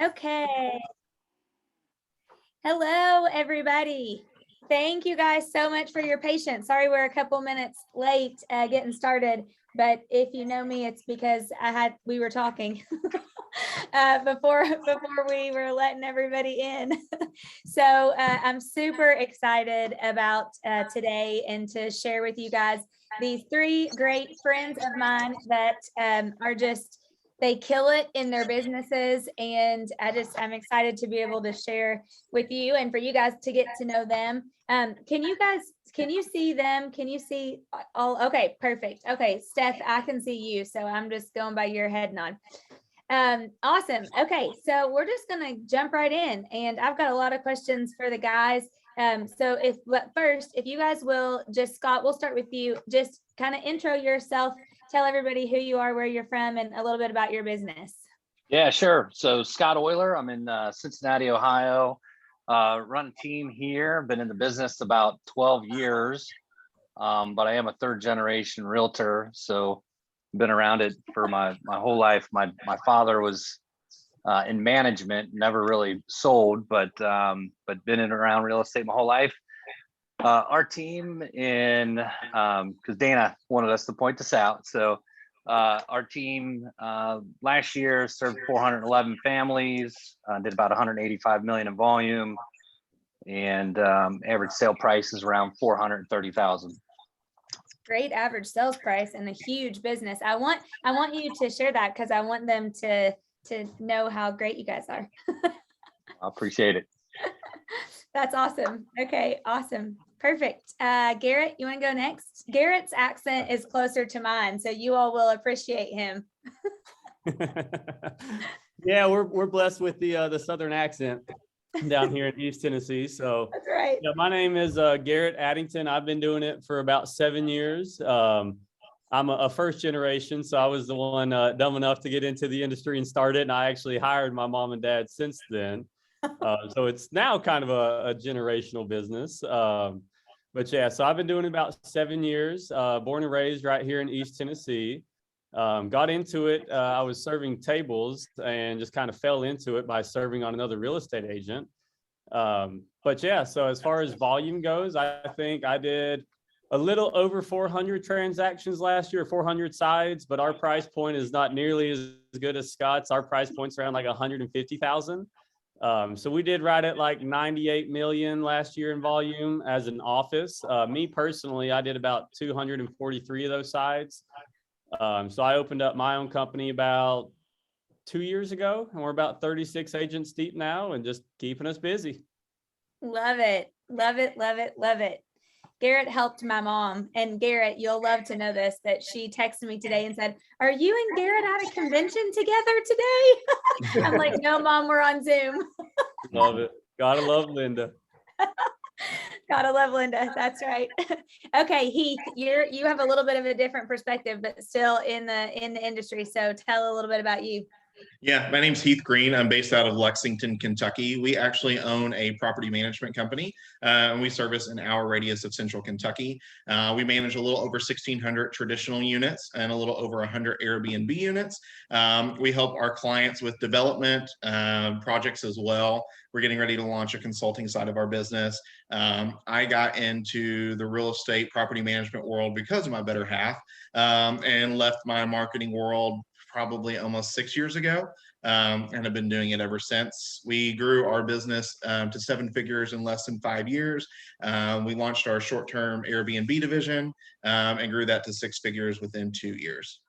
Okay. Hello, everybody. Thank you guys so much for your patience. Sorry, we're a couple minutes late getting started, but if you know me, it's because we were talking before we were letting everybody in. So I'm super excited about today and to share with you guys these three great friends of mine that are just, they kill it in their businesses. And I'm excited to be able to share with you and for you guys to get to know them. Can you see them? Can you see all? Okay, perfect. Okay, Steph, I can see you. So I'm just going by your head nod. Awesome. Okay, so we're just gonna jump right in, and I've got a lot of questions for the guys. So first, if you guys will just, Scott, we'll start with you. Just kind of intro yourself, tell everybody who you are, where you're from, and a little bit about your business. Yeah, sure. So Scott Euler, I'm in Cincinnati, Ohio. Run a team here. Been in the business about 12 years, but I am a third generation realtor. So been around it for my whole life. My father was in management, never really sold, but been in around real estate my whole life. Our team because Dana wanted us to point this out. So our team last year served 411 families, did about 185 million in volume, and average sale price is around 430,000. Great average sales price and a huge business. I want you to share that because I want them to know how great you guys are. I appreciate it. That's awesome. Okay, awesome. Perfect. Garrett, you want to go next? Garrett's accent is closer to mine, so you all will appreciate him. Yeah, we're blessed with the Southern accent down here in East Tennessee. So that's right. Yeah, my name is Garrett Addington. I've been doing it for about 7 years. I'm a first generation, so I was the one dumb enough to get into the industry and start it. And I actually hired my mom and dad since then. So it's now kind of a generational business. But yeah, so I've been doing it about 7 years, born and raised right here in East Tennessee. Got into it. I was serving tables and just kind of fell into it by serving on another real estate agent. But yeah, so as far as volume goes, I think I did a little over 400 transactions last year, 400 sides, but our price point is not nearly as good as Scott's. Our price point's around like 150,000. So we did right at like 98 million last year in volume as an office. Me personally, I did about 243 of those sides. So I opened up my own company about 2 years ago, and we're about 36 agents deep now and just keeping us busy. Love it. Love it. Love it. Love it. Garrett helped my mom, and Garrett, you'll love to know this, that she texted me today and said, "Are you and Garrett at a convention together today?" I'm like, "No, Mom, we're on Zoom." Love it. Gotta love Linda. Gotta love Linda. That's right. Okay, Heath, you have a little bit of a different perspective, but still in the industry. So tell a little bit about you. Yeah, my name's Heath Green. I'm based out of Lexington, Kentucky. We actually own a property management company, and we service an hour radius of central Kentucky. We manage a little over 1,600 traditional units and a little over 100 Airbnb units. We help our clients with development projects as well. We're getting ready to launch a consulting side of our business. I got into the real estate property management world because of my better half, and left my marketing world probably almost 6 years ago, and have been doing it ever since. We grew our business to 7 figures in less than 5 years. We launched our short-term Airbnb division and grew that to 6 figures within 2 years.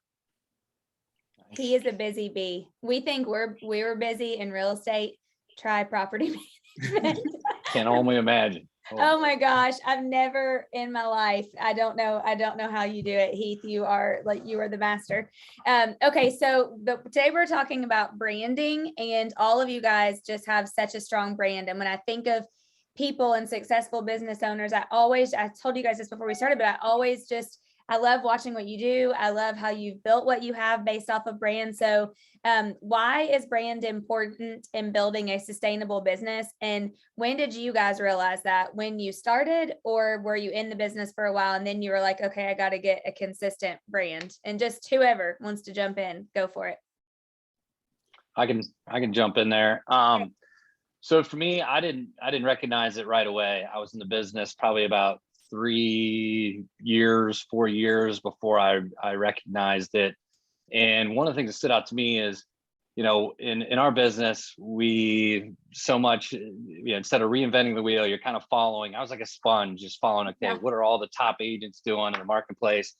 He is a busy bee. We think we were busy in real estate. Try property management. Can only imagine. Oh my gosh, I've never in my life. I don't know how you do it, Heath. You are the master. Okay, so today we're talking about branding, and all of you guys just have such a strong brand. And when I think of people and successful business owners, I told you guys this before we started, but I love watching what you do. I love how you've built what you have based off of brand. So why is brand important in building a sustainable business? And when did you guys realize that? When you started, or were you in the business for a while and then you were like, okay, I got to get a consistent brand? And just whoever wants to jump in, go for it. I can jump in there. So for me, I didn't recognize it right away. I was in the business probably about 4 years before I recognized it. And one of the things that stood out to me is, in our business, we so much, instead of reinventing the wheel, you're kind of following. I was like a sponge, just following, okay, what are all the top agents doing in the marketplace?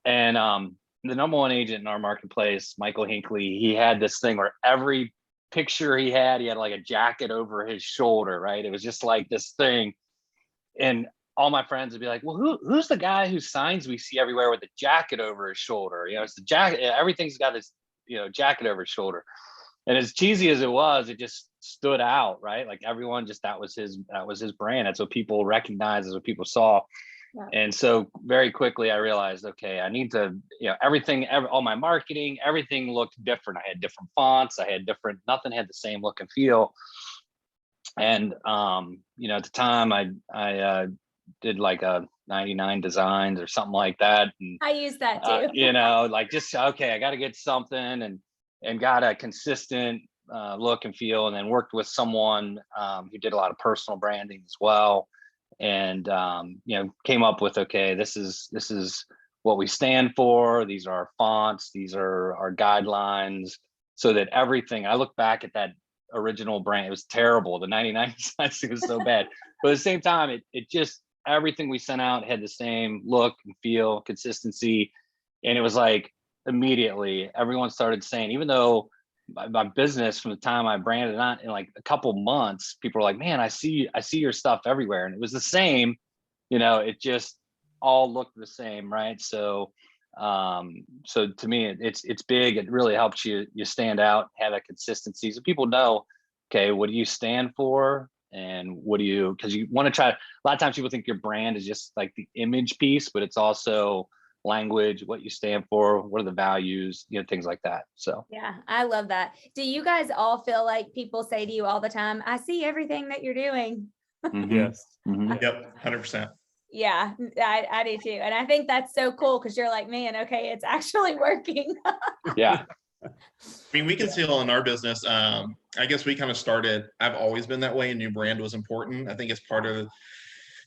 And the number one agent in our marketplace, Michael Hinckley, he had this thing where every picture he had like a jacket over his shoulder, right? It was just like this thing. And all my friends would be like, well, who's the guy whose signs we see everywhere with the jacket over his shoulder? It's the jacket. Everything's got this, jacket over his shoulder. And as cheesy as it was, it just stood out, right? Like everyone just, that was his brand. That's what people recognized, that's what people saw. Yeah. And so very quickly I realized, okay, I need to, all my marketing, everything looked different. I had different fonts. Nothing had the same look and feel. And, at the time I did like a 99 designs or something like that. And I use that too. I got to get something and got a consistent look and feel, and then worked with someone who did a lot of personal branding as well. And, came up with, okay, this is what we stand for. These are our fonts. These are our guidelines, so that everything, I look back at that original brand, it was terrible. The 99 designs, it was so bad. But at the same time, it just, everything we sent out had the same look and feel, consistency. And it was like immediately everyone started saying, even though my business, from the time I branded it on, in like a couple months, people were like, man, I see your stuff everywhere. And it was the same, it just all looked the same. Right. So to me, it's big. It really helps you stand out, have a consistency. So people know, okay, what do you stand for? And because you want to try, a lot of times people think your brand is just like the image piece, but it's also language, what you stand for, what are the values, things like that. So yeah, I love that. Do you guys all feel like people say to you all the time, I see everything that you're doing? Mm-hmm. Yes. Mm-hmm. Yep, 100%. Yeah, I do too. And I think that's so cool, because you're like, man, okay, it's actually working. Yeah. I mean, we conceal in our business. I guess we kind of started, I've always been that way, and new brand was important. I think it's part of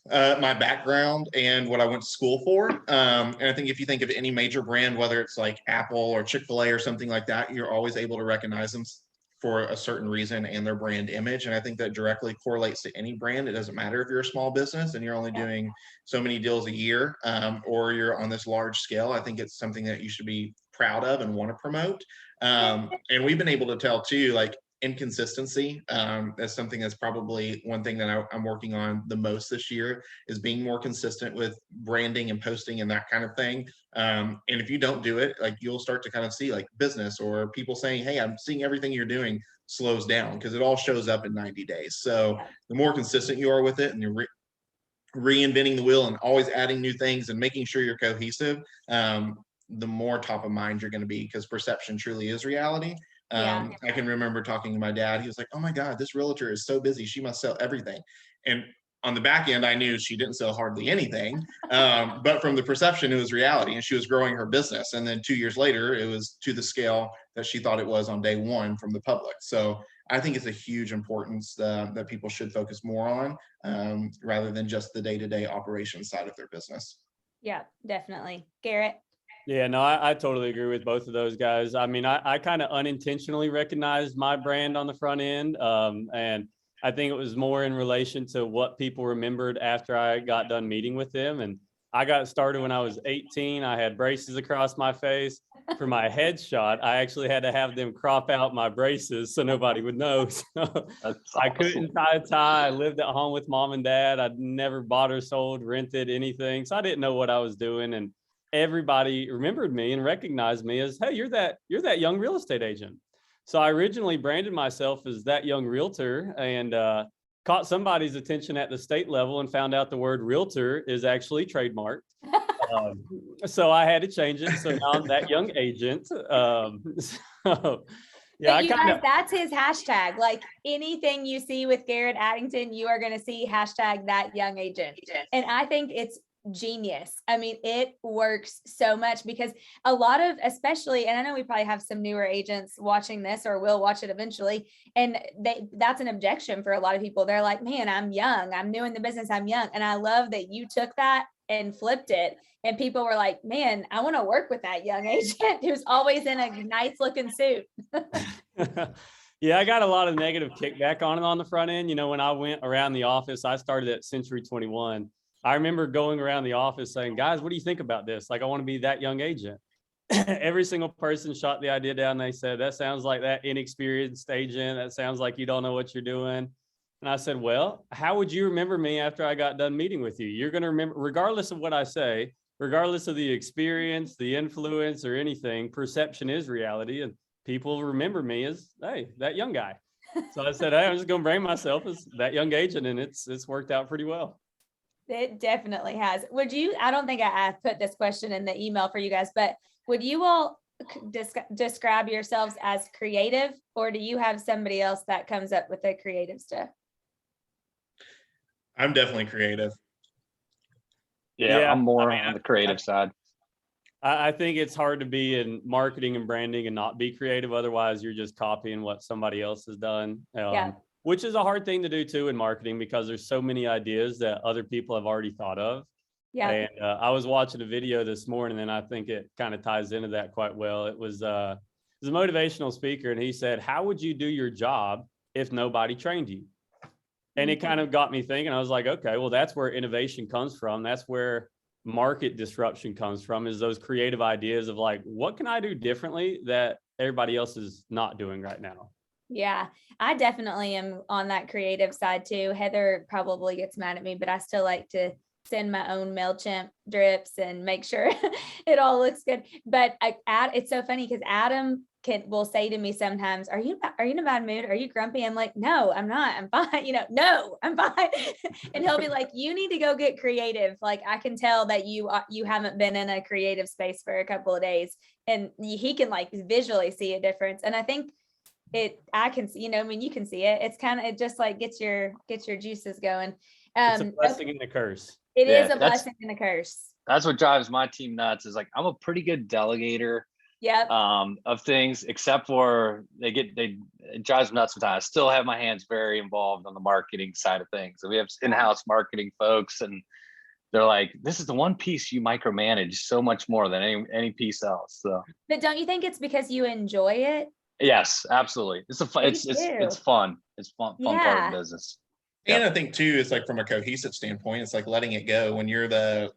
my background and what I went to school for. And I think if you think of any major brand, whether it's like Apple or Chick-fil-A or something like that, you're always able to recognize them for a certain reason and their brand image. And I think that directly correlates to any brand. It doesn't matter if you're a small business and you're only doing so many deals a year, or you're on this large scale. I think it's something that you should be proud of and want to promote. And we've been able to tell too, like, inconsistency. That's something that's probably one thing that I'm working on the most this year, is being more consistent with branding and posting and that kind of thing. And if you don't do it, like, you'll start to kind of see like business or people saying, hey, I'm seeing everything you're doing slows down, because it all shows up in 90 days. So the more consistent you are with it, and you're reinventing the wheel and always adding new things and making sure you're cohesive, the more top of mind you're going to be, because perception truly is reality. I can remember talking to my dad. He was like, oh my God, this realtor is so busy. She must sell everything. And on the back end, I knew she didn't sell hardly anything. But from the perception, it was reality, and she was growing her business. And then 2 years later, it was to the scale that she thought it was on day one from the public. So I think it's a huge importance that people should focus more on, rather than just the day-to-day operations side of their business. Yeah, definitely. Garrett? Yeah, no, I totally agree with both of those guys. I mean, I kind of unintentionally recognized my brand on the front end. And I think it was more in relation to what people remembered after I got done meeting with them. And I got started when I was 18. I had braces across my face. For my headshot, I actually had to have them crop out my braces so nobody would know. So awesome. I couldn't tie a tie. I lived at home with mom and dad. I'd never bought or sold, rented anything. So I didn't know what I was doing. And everybody remembered me and recognized me as, hey, you're that young real estate agent. So I originally branded myself as that young realtor, and caught somebody's attention at the state level and found out the word realtor is actually trademarked. So I had to change it. So now I'm that young agent. Yeah, but you guys, that's his hashtag. Like, anything you see with Garrett Addington, you are going to see hashtag that young agent. And I think it's genius. I mean, it works so much because a lot of, especially, and I know we probably have some newer agents watching this or will watch it eventually. And that's an objection for a lot of people. They're like, man, I'm young. I'm new in the business. I'm young. And I love that you took that and flipped it. And people were like, man, I want to work with that young agent who's always in a nice looking suit. Yeah, I got a lot of negative kickback on it on the front end. You know, when I went around the office, I started at Century 21. I remember going around the office saying, guys, what do you think about this? Like, I want to be that young agent. Every single person shot the idea down. They said, that sounds like that inexperienced agent. That sounds like you don't know what you're doing. And I said, well, how would you remember me after I got done meeting with you? You're going to remember, regardless of what I say, regardless of the experience, the influence, or anything, perception is reality. And people remember me as, hey, that young guy. So I said, hey, I'm just going to bring myself as that young agent. And it's worked out pretty well. It definitely has. Would you, I don't think I put this question in the email for you guys, but would you all describe yourselves as creative, or do you have somebody else that comes up with the creative stuff? I'm definitely creative. Yeah, I'm more on the creative side. I think it's hard to be in marketing and branding and not be creative. Otherwise, you're just copying what somebody else has done. Which is a hard thing to do too in marketing, because there's so many ideas that other people have already thought of. Yeah. And I was watching a video this morning, and I think it kind of ties into that quite well. It was a motivational speaker, and he said, how would you do your job if nobody trained you? And it kind of got me thinking. I was like, okay, well, that's where innovation comes from. That's where market disruption comes from, is those creative ideas of like, what can I do differently that everybody else is not doing right now? Yeah, I definitely am on that creative side too. Heather probably gets mad at me, but I still like to send my own MailChimp drips and make sure it all looks good. But it's so funny because Adam will say to me sometimes, are you in a bad mood? Are you grumpy? I'm like, no, I'm not. I'm fine. No, I'm fine. And he'll be like, you need to go get creative. Like, I can tell that you haven't been in a creative space for a couple of days, and he can like visually see a difference. And I think I can see, you can see it. It's kind of, it just like gets your juices going. It's a blessing and a curse. It is a blessing and a curse. That's what drives my team nuts, is like, I'm a pretty good delegator of things, except for it drives me nuts sometimes. I still have my hands very involved on the marketing side of things. So we have in-house marketing folks, and they're like, this is the one piece you micromanage so much more than any piece else. So, but don't you think it's because you enjoy it? Yes, absolutely. It's fun. It's fun. It's fun part of the business. And I think too, it's like from a cohesive standpoint, it's like letting it go when you're the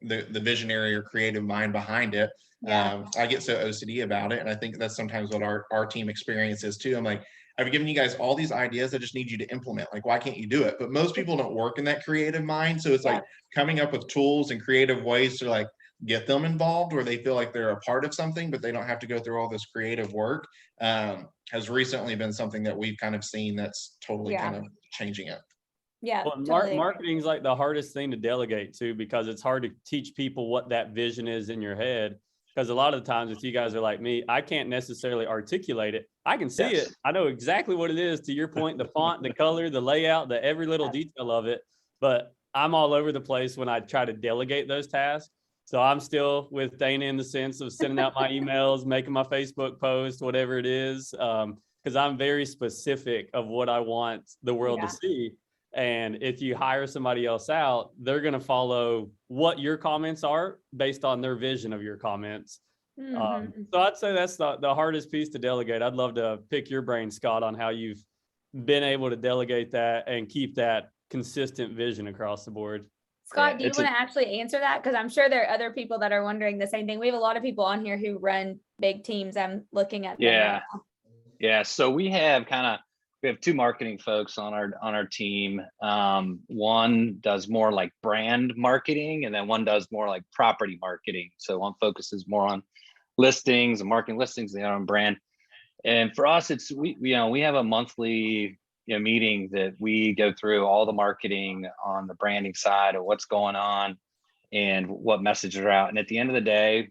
visionary or creative mind behind it. I get so OCD about it, and I think that's sometimes what our team experiences too. I'm like, I've given you guys all these ideas. I just need you to implement. Like, why can't you do it? But most people don't work in that creative mind. So it's like coming up with tools and creative ways to like get them involved where they feel like they're a part of something, but they don't have to go through all this creative work, has recently been something that we've kind of seen that's totally kind of changing it. Yeah. Well, totally. Marketing is like the hardest thing to delegate to, because it's hard to teach people what that vision is in your head. Because a lot of the times, if you guys are like me, I can't necessarily articulate it. I can see it. I know exactly what it is, to your point, the font, the color, the layout, the every little detail of it. But I'm all over the place when I try to delegate those tasks. So I'm still with Dana in the sense of sending out my emails, making my Facebook post, whatever it is, because I'm very specific of what I want the world to see. And if you hire somebody else out, they're going to follow what your comments are based on their vision of your comments. So I'd say that's the hardest piece to delegate. I'd love to pick your brain, Scott, on how you've been able to delegate that and keep that consistent vision across the board. Scott, do you want to actually answer that? Because I'm sure there are other people that are wondering the same thing. We have a lot of people on here who run big teams. I'm looking at them now. Yeah. So we have two marketing folks on our team. One does more like brand marketing, and then one does more like property marketing. So one focuses more on listings and marketing listings, the other on brand. And for us, we have a monthly meeting that we go through all the marketing on the branding side of what's going on and what messages are out. And at the end of the day,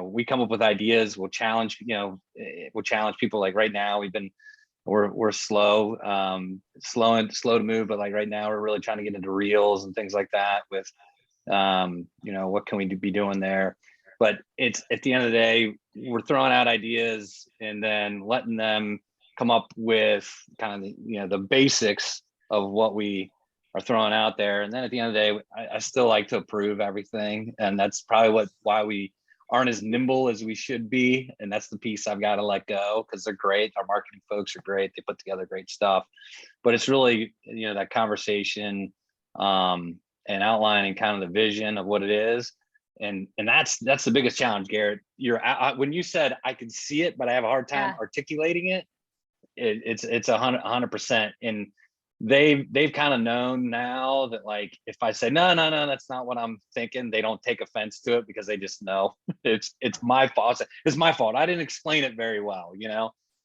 we come up with ideas. We'll challenge people. Like right now, we're slow to move, but like right now we're really trying to get into reels and things like that with What can we be doing there? But it's at the end of the day, we're throwing out ideas and then letting them come up with kind of the basics of what we are throwing out there. And then at the end of the day, I still like to approve everything, and that's probably why we aren't as nimble as we should be. And that's the piece I've got to let go, because they're great. Our marketing folks are great. They put together great stuff, but it's really, that conversation and outlining kind of the vision of what it is. And that's the biggest challenge, Garrett. When you said I can see it, but I have a hard time articulating it, it's 100%. And they've kind of known now that, like, if I say no, that's not what I'm thinking, they don't take offense to it, because they just know it's my fault. It's my fault. I didn't explain it very well,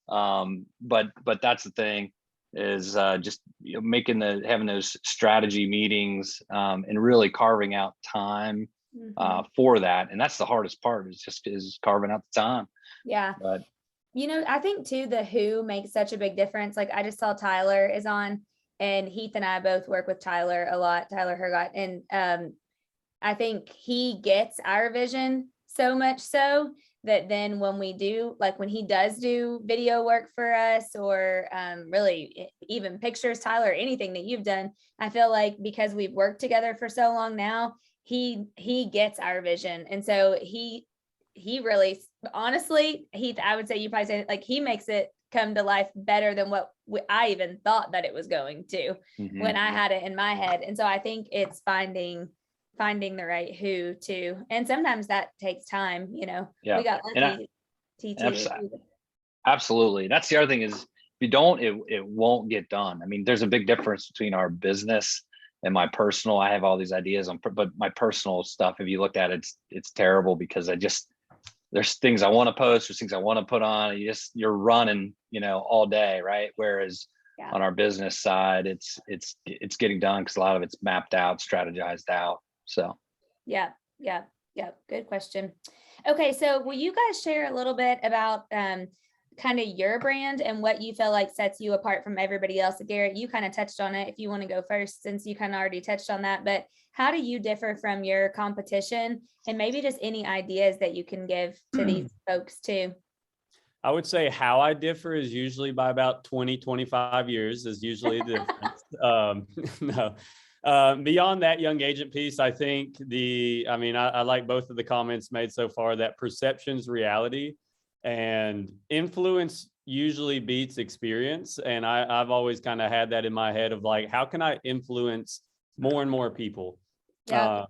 but that's the thing, is just having those strategy meetings and really carving out time for that. And that's the hardest part, is carving out the time. Yeah. But I think too, the who makes such a big difference. Like, I just saw Tyler is on, and Heath and I both work with Tyler a lot, Tyler Hergott. And I think he gets our vision so much so that then when he does do video work for us, or really even pictures, Tyler, anything that you've done, I feel like because we've worked together for so long now, he gets our vision. And so he really, honestly, Heath, I would say you probably say, like, he makes it come to life better than what I even thought that it was going to when I had it in my head. And so I think it's finding the right who too. And sometimes that takes time, Yeah. We got lucky. Absolutely. That's the other thing, is if you don't, it won't get done. I mean, there's a big difference between our business and my personal. I have all these ideas but my personal stuff, if you looked at it, it's terrible, because there's things I want to post, there's things I want to put on. You're running, all day, right? Whereas on our business side, it's getting done, because a lot of it's mapped out, strategized out. So yeah. Good question. Okay, so will you guys share a little bit about kind of your brand and what you feel like sets you apart from everybody else? Garrett, you kind of touched on it. If you want to go first, since you kind of already touched on that, but how do you differ from your competition, and maybe just any ideas that you can give to these folks too? I would say how I differ is usually by about 25 years is usually the difference. No. Beyond that young agent piece, I think I like both of the comments made so far, that perception's reality, and influence usually beats experience. And I've always kind of had that in my head of, like, how can I influence more and more people? Yeah.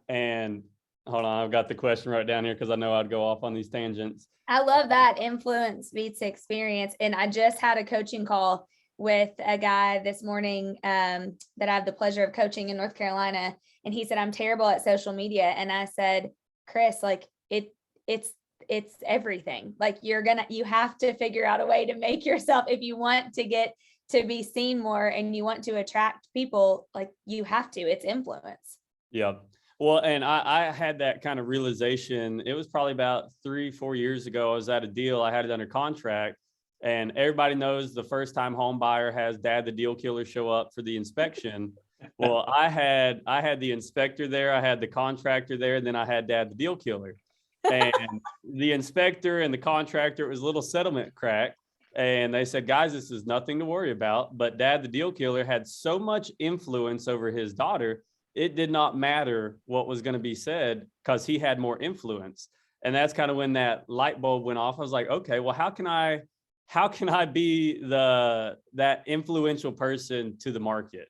And hold on, I've got the question right down here, because I know I'd go off on these tangents. I love that. Influence beats experience. And I just had a coaching call with a guy this morning that I have the pleasure of coaching in North Carolina. And he said, I'm terrible at social media. And I said, Chris, like, it's everything. Like, you have to figure out a way to make yourself, if you want to get to be seen more and you want to attract people, like, you have to, it's influence. Yeah. Well, and I had that kind of realization. It was probably about 3-4 years ago. I was at a deal. I had it under contract, and everybody knows the first time home buyer has dad, the deal killer, show up for the inspection. Well, I had the inspector there. I had the contractor there. And then I had dad, the deal killer, and the inspector and the contractor, it was a little settlement crack. And they said, guys, this is nothing to worry about. But dad, the deal killer, had so much influence over his daughter, it did not matter what was going to be said, because he had more influence. And that's kind of when that light bulb went off. I was like, okay, well, how can I be that influential person to the market?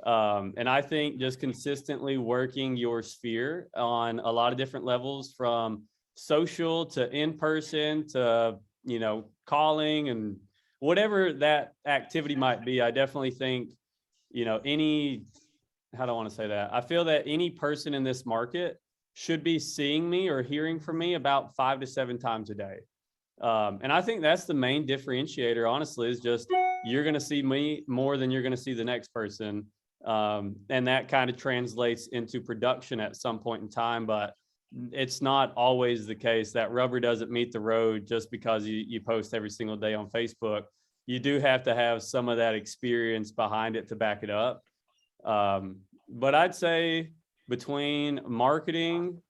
And I think just consistently working your sphere on a lot of different levels, from social to in-person to, calling and whatever that activity might be. I definitely think, how do I want to say that? I feel that any person in this market should be seeing me or hearing from me about 5 to 7 times a day. And I think that's the main differentiator, honestly, is just, you're going to see me more than you're going to see the next person. And that kind of translates into production at some point in time, but it's not always the case. That rubber doesn't meet the road just because you post every single day on Facebook. You do have to have some of that experience behind it to back it up. But I'd say between marketing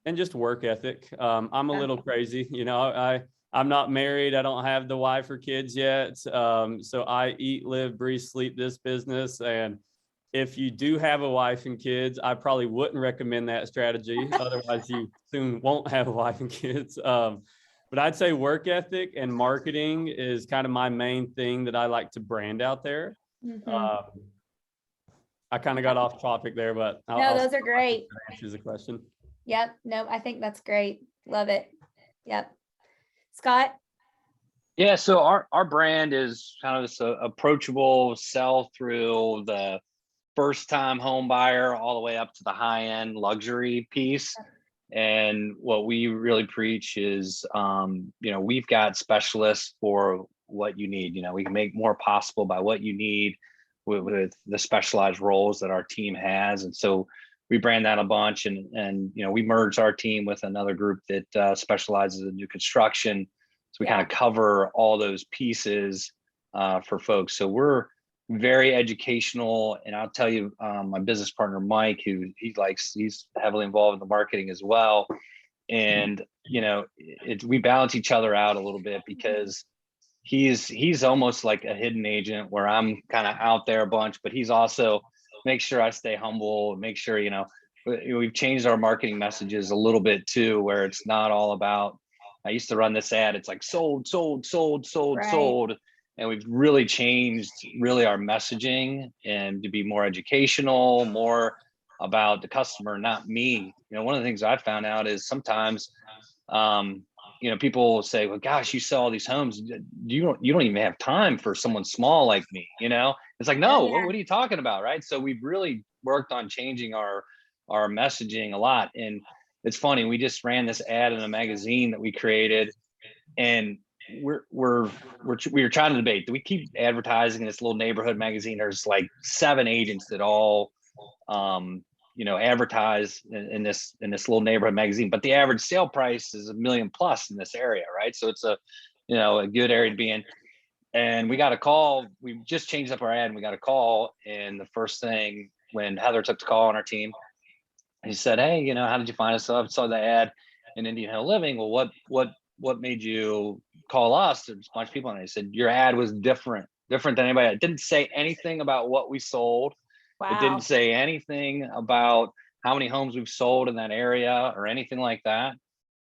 and just work ethic. I'm a little crazy, you know, I'm not married. I don't have the wife or kids yet. So I eat, live, breathe, sleep this business. And if you do have a wife and kids, I probably wouldn't recommend that strategy. Otherwise, you soon won't have a wife and kids. But I'd say work ethic and marketing is kind of my main thing that I like to brand out there. I kind of got off topic there, but No, those are great. Answers the question. Yep. No, I think that's great. Love it. Yep. Scott? Yeah, so our brand is kind of this approachable sell through the first time home buyer all the way up to the high end luxury piece. And what we really preach is, you know, we've got specialists for what you need. You know, we can make more possible by what you need with the specialized roles that our team has. And so we brand that a bunch, and you know, we merged our team with another group that specializes in new construction. So we kind of cover all those pieces for folks. So we're very educational. And I'll tell you, my business partner, Mike, he's heavily involved in the marketing as well. And, you know, we balance each other out a little bit because he's almost like a hidden agent where I'm kind of out there a bunch, but he's also make sure I stay humble, make sure, you know, we've changed our marketing messages a little bit too, where it's not all about, I used to run this ad, it's like sold, Right. sold. And we've really changed our messaging and to be more educational, more about the customer, not me. You know, one of the things I found out is sometimes, you know, people will say, well, gosh, you sell all these homes. You don't even have time for someone small like me. You know, it's like, no, what are you talking about? Right. So we've really worked on changing our messaging a lot. And it's funny, we just ran this ad in a magazine that we created, and we were trying to debate, do we keep advertising in this little neighborhood magazine? There's like 7 agents that all you know, advertise in this little neighborhood magazine, but the average sale price is $1 million plus in this area, right? So it's a, you know, a good area to be in. And we got a call, we just changed up our ad, and we got a call, and the first thing when Heather took the call on our team, he said, hey, you know, how did you find us? So I saw the ad in Indian Hill Living. Well, what made you call us? There's a bunch of people, and they said your ad was different than anybody. It didn't say anything about what we sold. Wow. It didn't say anything about how many homes we've sold in that area or anything like that.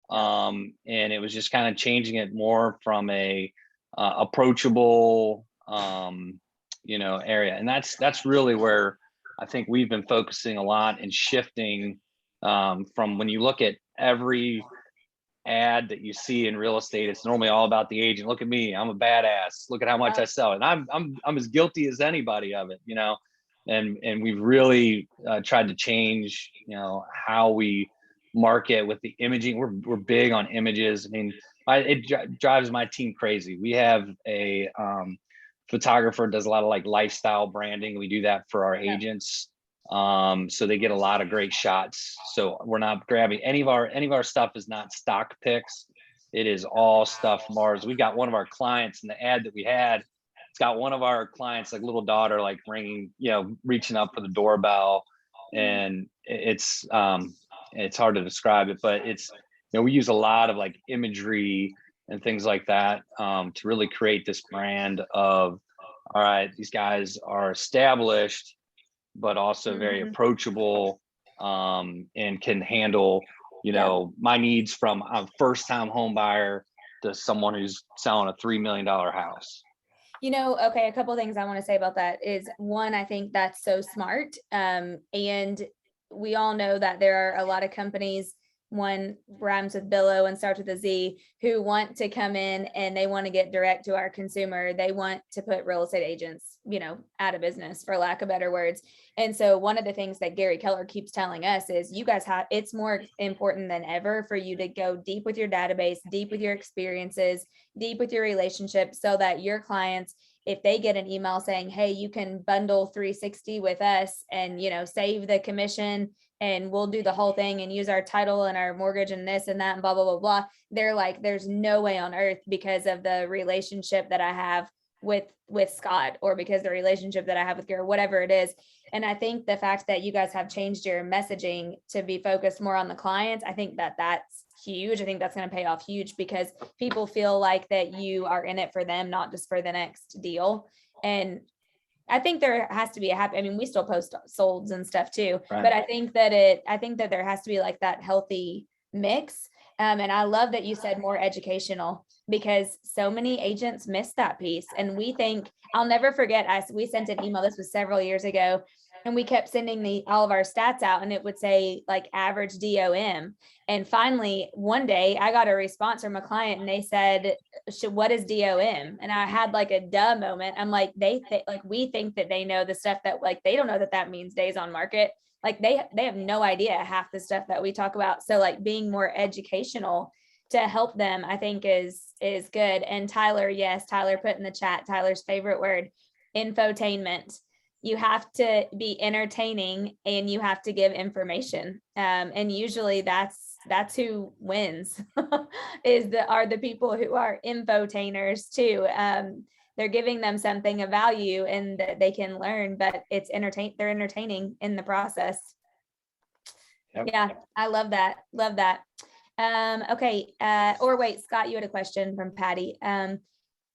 And it was just kind of changing it more from a approachable, you know, area. And that's really where I think we've been focusing a lot and shifting from when you look at every ad that you see in real estate, it's normally all about the agent. Look at me, I'm a badass. Look at how much I sell. And I'm as guilty as anybody of it, you know. And we've really tried to change, you know, how we market with the imaging. We're big on images. I mean, it drives my team crazy. We have a photographer does a lot of like lifestyle branding. We do that for our agents, so they get a lot of great shots. So we're not grabbing any of our stuff is not stock pics. It is all stuff from ours. We got one of our clients in the ad that we had. It's got one of our clients, like little daughter, like ringing, you know, reaching up for the doorbell, and it's hard to describe it, but it's, you know, we use a lot of like imagery and things like that to really create this brand of, all right, these guys are established, but also very approachable, and can handle, you know, my needs from a first-time home buyer to someone who's selling a $3 million house. You know, okay, a couple of things I want to say about that is, one, I think that's so smart. And we all know that there are a lot of companies, one rhymes with billow and starts with a Z, who want to come in and they want to get direct to our consumer. They want to put real estate agents, you know, out of business, for lack of better words. And so one of the things that Gary Keller keeps telling us is you guys have, it's more important than ever for you to go deep with your database, deep with your experiences, deep with your relationships, so that your clients, if they get an email saying, hey, you can bundle 360 with us and, you know, save the commission and we'll do the whole thing and use our title and our mortgage and this and that and blah, blah, blah, blah. They're like, there's no way on earth, because of the relationship that I have with Scott, or because the relationship that I have with Garrett, whatever it is. And I think the fact that you guys have changed your messaging to be focused more on the clients, I think that that's huge. I think that's going to pay off huge, because people feel like that you are in it for them, not just for the next deal. And I think there has to be I mean, we still post solds and stuff too, Right. but I think that there has to be like that healthy mix. And I love that you said more educational, because so many agents miss that piece. And we think, I'll never forget, we sent an email, this was several years ago, and we kept sending all of our stats out, and it would say like average DOM. And finally, one day I got a response from a client, and they said, what is DOM? And I had like a duh moment. I'm like, we think that they know the stuff that, like, they don't know that means days on market. Like they have no idea half the stuff that we talk about. So like being more educational to help them, I think is good. And Tyler, yes, Tyler put in the chat, Tyler's favorite word, infotainment. You have to be entertaining, and you have to give information. And usually that's who wins are the people who are infotainers too. They're giving them something of value and that they can learn, but they're entertaining in the process. Yep. Yeah, I love that. Love that. Okay. Or wait, Scott, you had a question from Patty. Are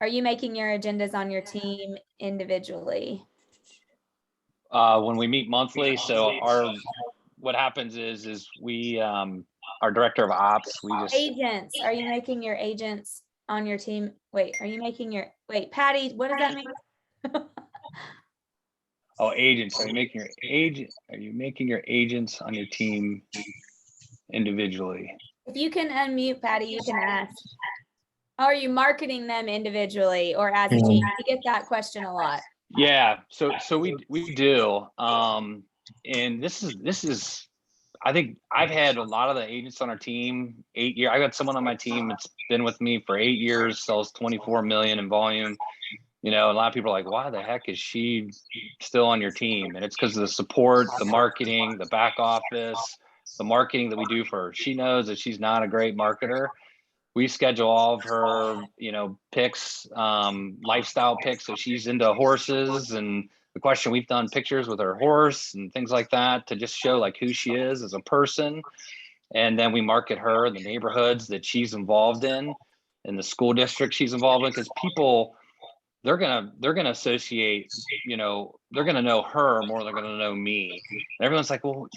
you making your agendas on your team individually? When we meet monthly, so what happens is we, our director of ops, agents. Are you making your agents on your team? Wait, Patty, what does that mean? Oh, agents. Are you making your agents on your team individually? If you can unmute, Patty, you can ask. Are you marketing them individually or as a team? I get that question a lot. Yeah, so we do. And this is I think I've had a lot of the agents on our team 8 years. I got someone on my team that's been with me for 8 years, sells 24 million in volume. You know, a lot of people are like, why the heck is she still on your team? And it's because of the support, the marketing, the back office, the marketing that we do for her. She knows that she's not a great marketer. We schedule all of her, picks, lifestyle picks. So she's into horses, and the question, we've done pictures with her horse and things like that to just show like who she is as a person. And then we market her in the neighborhoods that she's involved in the school district she's involved in, because people, they're gonna associate, they're gonna know her more than they're gonna know me. And everyone's like, well,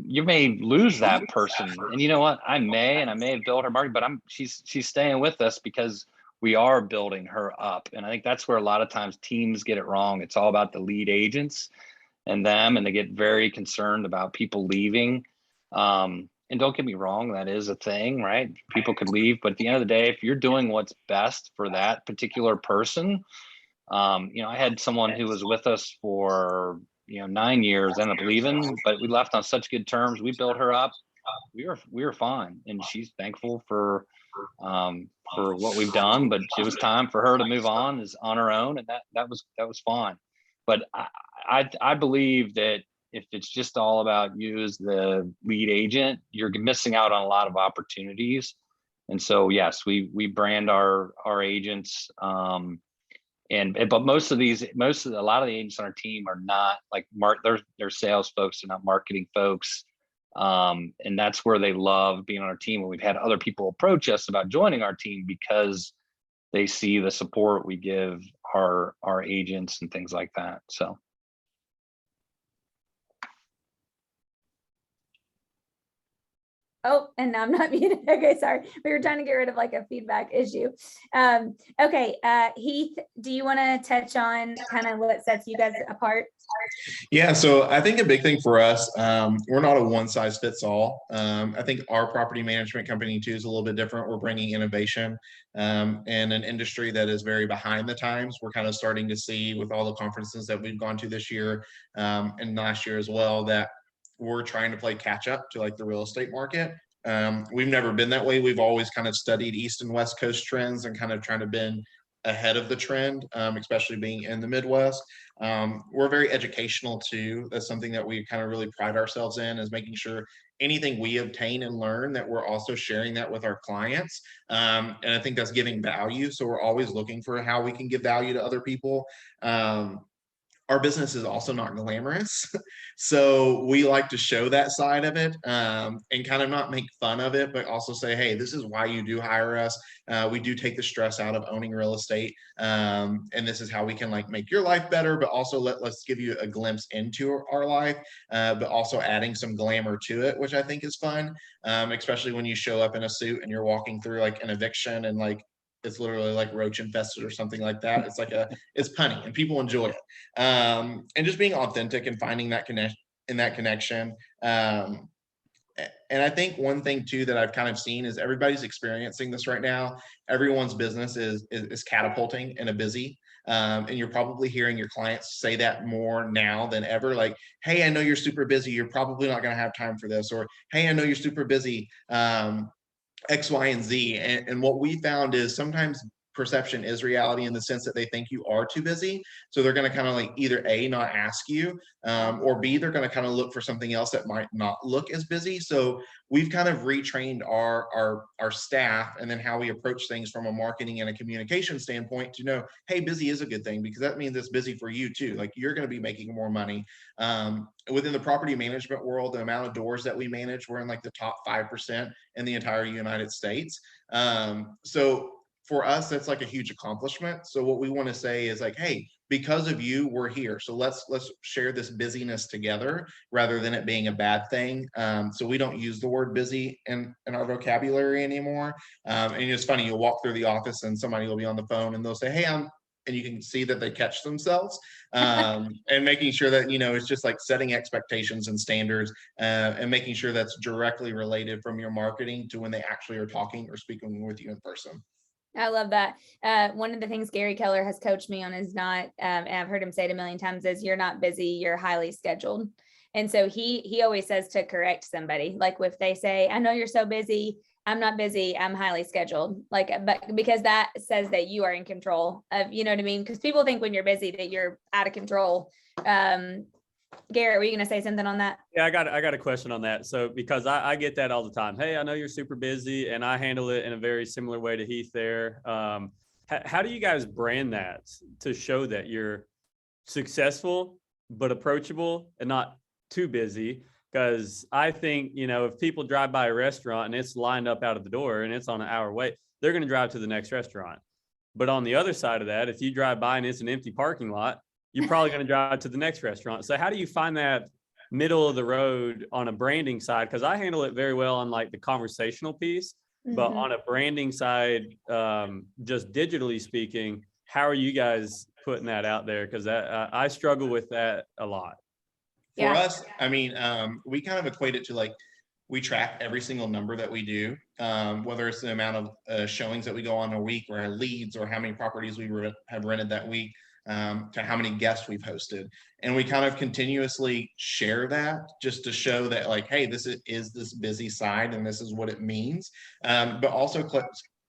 you may lose that person, and you know what? I may have built her market, but she's staying with us because we are building her up. And I think that's where a lot of times teams get it wrong. It's all about the lead agents and them, and they get very concerned about people leaving. And don't get me wrong, that is a thing, right? People could leave, but at the end of the day, if you're doing what's best for that particular person, I had someone who was with us for 9 years, ended up leaving, but we left on such good terms. We built her up. We were fine, and she's thankful for what we've done. But it was time for her to move on, is on her own, and that was fine. But I believe that if it's just all about you as the lead agent, you're missing out on a lot of opportunities. And so yes, we brand our agents. But a lot of the agents on our team are not like they're sales folks, they're not marketing folks. And that's where they love being on our team. And we've had other people approach us about joining our team because they see the support we give our agents and things like that. So. Oh, and now I'm not muted. Okay, sorry. We were trying to get rid of like a feedback issue. Okay, Heath, do you want to touch on kind of what sets you guys apart? Yeah, so I think a big thing for us, we're not a one size fits all. I think our property management company too is a little bit different. We're bringing innovation in an industry that is very behind the times. We're kind of starting to see with all the conferences that we've gone to this year and last year as well, that we're trying to play catch up to like the real estate market. We've never been that way. We've always kind of studied East and West Coast trends and kind of trying to ahead of the trend, especially being in the Midwest. We're very educational too. That's something that we kind of really pride ourselves in, is making sure anything we obtain and learn that we're also sharing that with our clients. And I think that's giving value. So we're always looking for how we can give value to other people. Our business is also not glamorous. So we like to show that side of it, and kind of not make fun of it, but also say, hey, this is why you do hire us. We do take the stress out of owning real estate. And this is how we can like make your life better, but also let's give you a glimpse into our life, but also adding some glamour to it, which I think is fun. Especially when you show up in a suit and you're walking through like an eviction and like it's literally like roach infested or something like that. It's punny and people enjoy it. And just being authentic and finding that connection. And I think one thing too that I've kind of seen is everybody's experiencing this right now. Everyone's business is catapulting and busy. And you're probably hearing your clients say that more now than ever. Like, hey, I know you're super busy. You're probably not going to have time for this. Or, hey, I know you're super busy. X, Y, and Z. And what we found is sometimes perception is reality in the sense that they think you are too busy. So they're going to kind of like either A, not ask you, or B, they're going to kind of look for something else that might not look as busy. So we've kind of retrained our staff and then how we approach things from a marketing and a communication standpoint to know, hey, busy is a good thing because that means it's busy for you too. Like you're going to be making more money. Within the property management world, the amount of doors that we manage, we're in like the top 5% in the entire United States. So for us, that's like a huge accomplishment. So what we want to say is like, hey, because of you, we're here. So let's share this busyness together rather than it being a bad thing. So we don't use the word busy in our vocabulary anymore. And it's funny, you'll walk through the office and somebody will be on the phone and they'll say, hey, and you can see that they catch themselves, and making sure that, it's just like setting expectations and standards, and making sure that's directly related from your marketing to when they actually are talking or speaking with you in person. I love that. One of the things Gary Keller has coached me on is not, and I've heard him say it a million times, is you're not busy, you're highly scheduled. And so he always says to correct somebody, like if they say, I know you're so busy, I'm not busy, I'm highly scheduled. Like, but because that says that you are in control of, you know what I mean? Because people think when you're busy that you're out of control. Garrett, were you going to say something on that? Yeah, I got a question on that. So because I get that all the time. Hey, I know you're super busy, and I handle it in a very similar way to Heath there. How do you guys brand that to show that you're successful but approachable and not too busy? Because I think, if people drive by a restaurant and it's lined up out of the door and it's on an hour wait, they're going to drive to the next restaurant. But on the other side of that, if you drive by and it's an empty parking lot, you're probably going to drive to the next restaurant. So how do you find that middle of the road on a branding side? Because I handle it very well on like the conversational piece, but on a branding side, just digitally speaking, how are you guys putting that out there? Because I struggle with that a lot. For us, I mean, we kind of equate it to like, we track every single number that we do, whether it's the amount of showings that we go on a week or leads or how many properties we have rented that week, to how many guests we've hosted. And we kind of continuously share that just to show that like, hey, this is this busy side and this is what it means. But also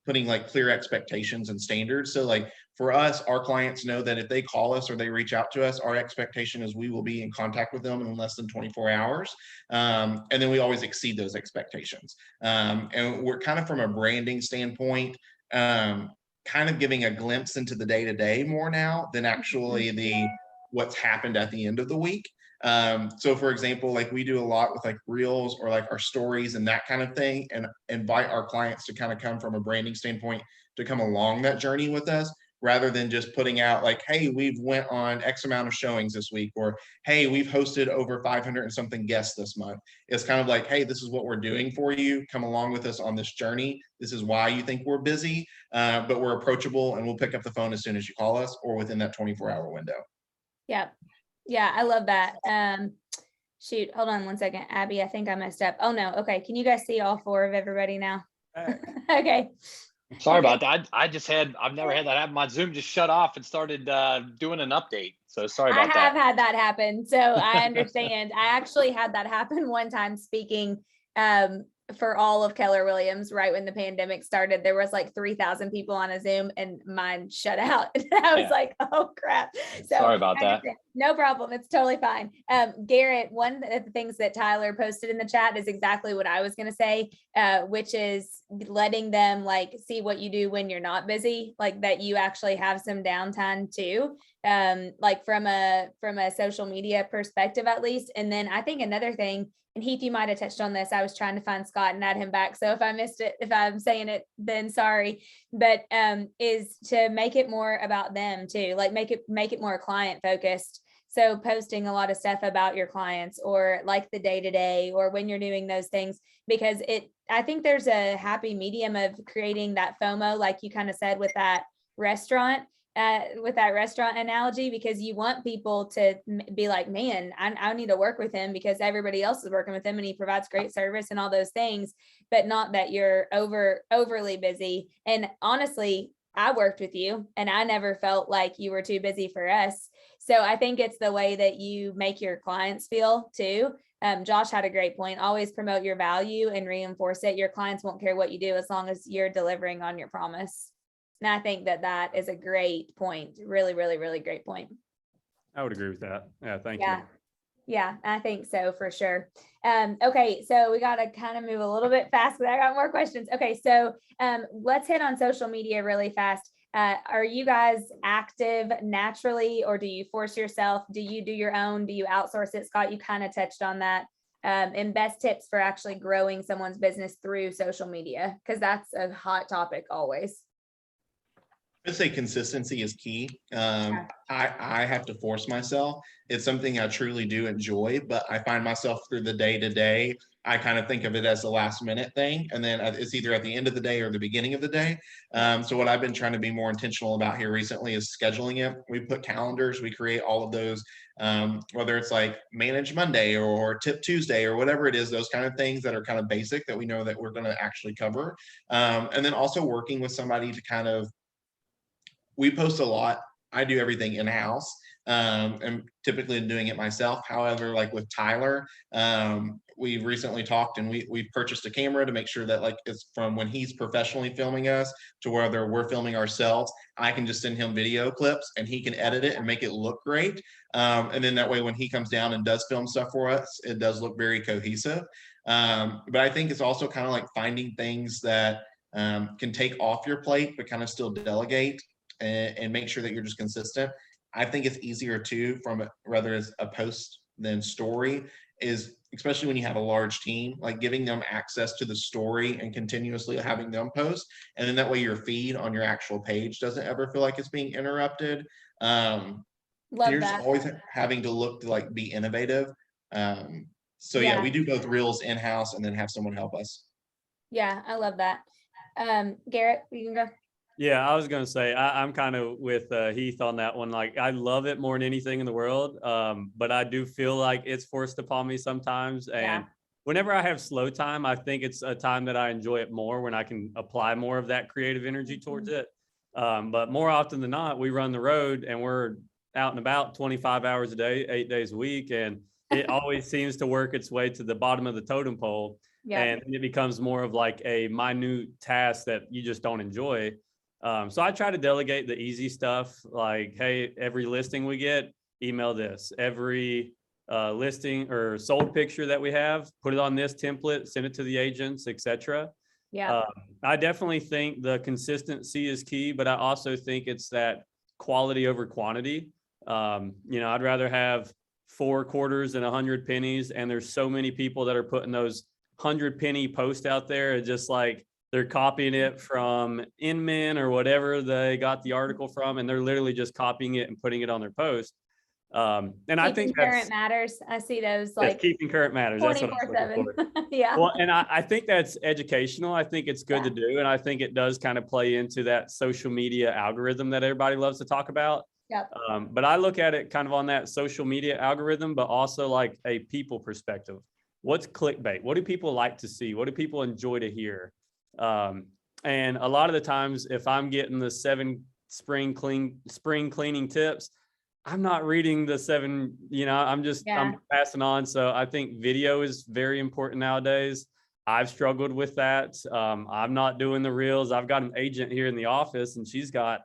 putting like clear expectations and standards. So like for us, our clients know that if they call us or they reach out to us, our expectation is we will be in contact with them in less than 24 hours. And then we always exceed those expectations. And we're kind of from a branding standpoint, kind of giving a glimpse into the day-to-day more now than actually what's happened at the end of the week. So for example, like we do a lot with like reels or like our stories and that kind of thing, and invite our clients to kind of come from a branding standpoint to come along that journey with us, rather than just putting out like, hey, we've went on X amount of showings this week, or hey, we've hosted over 500 and something guests this month. It's kind of like, hey, this is what we're doing for you. Come along with us on this journey. This is why you think we're busy, but we're approachable and we'll pick up the phone as soon as you call us or within that 24-hour window. Yeah. Yeah, I love that. Shoot, hold on one second. Abby, I think I messed up. Oh no. Okay. Can you guys see all four of everybody now? Okay. Sorry about that. I've never had that happen. My Zoom just shut off and started doing an update. So sorry about that. I have had that happen. So I understand. I actually had that happen one time speaking for all of Keller Williams, right when the pandemic started, there was like 3,000 people on a Zoom and mine shut out. And I was like, oh crap. So Sorry about that. No problem. It's totally fine. Garrett, one of the things that Tyler posted in the chat is exactly what I was going to say, which is letting them like see what you do when you're not busy, like that you actually have some downtime too. Like from a social media perspective, at least. And then I think another thing, and Heath, you might have touched on this. I was trying to find Scott and add him back. So if I missed it, if I'm saying it, then sorry. But is to make it more about them too, like make it more client focused. So posting a lot of stuff about your clients or like the day-to-day or when you're doing those things, because I think there's a happy medium of creating that FOMO, like you kind of said with that restaurant analogy, because you want people to be like, man, I need to work with him because everybody else is working with him and he provides great service and all those things, but not that you're overly busy. And honestly, I worked with you and I never felt like you were too busy for us. So I think it's the way that you make your clients feel too. Josh had a great point. Always promote your value and reinforce it. Your clients won't care what you do as long as you're delivering on your promise. And I think that is a great point. Really, really, really great point. I would agree with that. Yeah, thank you. Yeah, I think so for sure. Okay, so we got to kind of move a little bit fast because I got more questions. Okay, so let's hit on social media really fast. Are you guys active naturally, or do you force yourself? Do you do your own? Do you outsource it? Scott, you kind of touched on that. And best tips for actually growing someone's business through social media, because that's a hot topic always. I'd say consistency is key. I have to force myself. It's something I truly do enjoy, but I find myself through the day to day, I kind of think of it as a last minute thing. And then it's either at the end of the day or the beginning of the day. So what I've been trying to be more intentional about here recently is scheduling it. We put calendars, we create all of those, whether it's like Manage Monday or Tip Tuesday or whatever it is, those kind of things that are kind of basic that we know that we're going to actually cover. And then also working with somebody to kind of, we post a lot. I do everything in-house, and typically doing it myself. However, like with Tyler, we've recently talked and we purchased a camera to make sure that like it's from when he's professionally filming us to whether we're filming ourselves. I can just send him video clips and he can edit it and make it look great. And then that way, when he comes down and does film stuff for us, it does look very cohesive. But I think it's also kind of like finding things that can take off your plate, but kind of still delegate and make sure that you're just consistent. I think it's easier too from whether it's a post than story, is especially when you have a large team, like giving them access to the story and continuously having them post. And then that way your feed on your actual page doesn't ever feel like it's being interrupted. You're just always having to look to like be innovative. So yeah, we do both reels in-house and then have someone help us. Yeah, I love that. Garrett, you can go. Yeah, I was going to say, I'm kind of with Heath on that one. Like, I love it more than anything in the world, but I do feel like it's forced upon me sometimes. And whenever I have slow time, I think it's a time that I enjoy it more when I can apply more of that creative energy towards it. But more often than not, we run the road and we're out and about 25 hours a day, 8 days a week. And it always seems to work its way to the bottom of the totem pole. And it becomes more of like a minute task that you just don't enjoy. So I try to delegate the easy stuff, like, hey, every listing we get, email this. Every listing or sold picture that we have, put it on this template, send it to the agents, etc. I definitely think the consistency is key, but I also think it's that quality over quantity. I'd rather have 4 quarters and 100 pennies, and there's so many people that are putting those 100-penny posts out there. It's just like, they're copying it from Inman or whatever they got the article from, and they're literally just copying it and putting it on their post. And I think current matters. I see those like keeping current matters. 24/7. Yeah. Well, and I think that's educational. I think it's good to do. And I think it does kind of play into that social media algorithm that everybody loves to talk about. But I look at it kind of on that social media algorithm, but also like a people perspective. What's clickbait? What do people like to see? What do people enjoy to hear? And a lot of the times, if I'm getting the 7 spring cleaning tips, I'm not reading the 7, I'm passing on. So I think video is very important nowadays. I've struggled with that. I'm not doing the reels. I've got an agent here in the office and she's got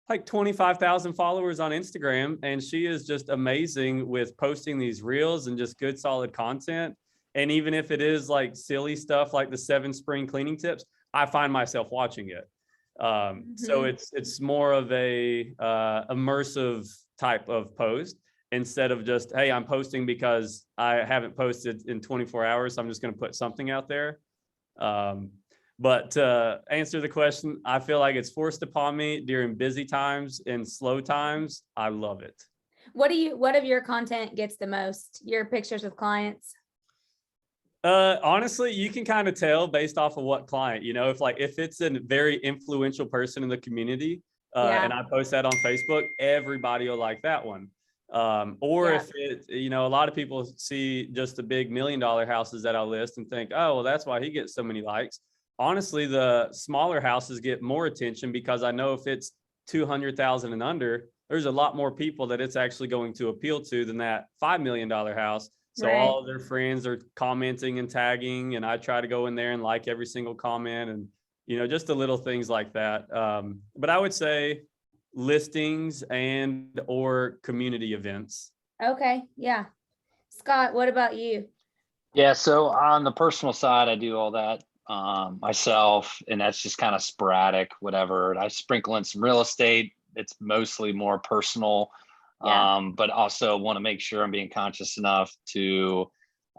like 25,000 followers on Instagram. And she is just amazing with posting these reels and just good, solid content. And even if it is like silly stuff, like the 7 spring cleaning tips, I find myself watching it. So it's more of a immersive type of post instead of just, hey, I'm posting because I haven't posted in 24 hours. So I'm just going to put something out there. But to answer the question, I feel like it's forced upon me during busy times and slow times. I love it. What of your content gets the most? Your pictures with clients? Honestly, you can kind of tell based off of what client, if it's a very influential person in the community, and I post that on Facebook, everybody will like that one. Or if it, a lot of people see just the big $1 million houses that I list and think, oh, well, that's why he gets so many likes. Honestly, the smaller houses get more attention because I know if it's 200,000 and under, there's a lot more people that it's actually going to appeal to than that $5 million house. So all of their friends are commenting and tagging, and I try to go in there and like every single comment and, just the little things like that. But I would say listings and or community events. Okay. Yeah. Scott, what about you? Yeah. So on the personal side, I do all that myself, and that's just kind of sporadic, whatever. I sprinkle in some real estate. It's mostly more personal. But also want to make sure I'm being conscious enough to,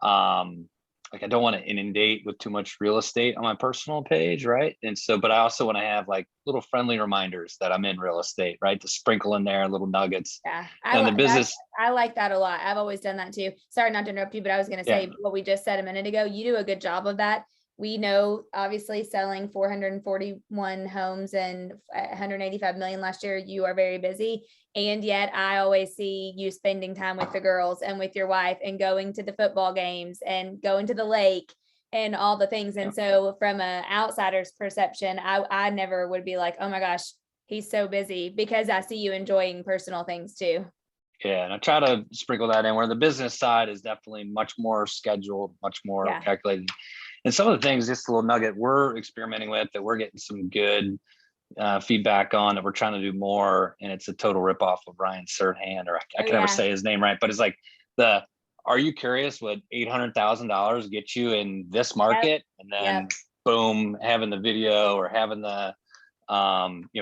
I don't want to inundate with too much real estate on my personal page, right? And so, but I also want to have like little friendly reminders that I'm in real estate, right? To sprinkle in there little nuggets. Yeah, I like that a lot. I've always done that too. Sorry not to interrupt you, but I was going to say what we just said a minute ago. You do a good job of that. We know, obviously, selling 441 homes and 185 million last year, you are very busy. And yet I always see you spending time with the girls and with your wife and going to the football games and going to the lake and all the things. And so from an outsider's perception, I never would be like, oh my gosh, he's so busy, because I see you enjoying personal things too. Yeah, and I try to sprinkle that in, where the business side is definitely much more scheduled, much more calculated. And some of the things, just a little nugget we're experimenting with that we're getting some good feedback on, that we're trying to do more. And it's a total ripoff of Ryan Serhant, or I can never say his name right, but it's like are you curious what $800,000 get you in this market? And then boom, having the video or having the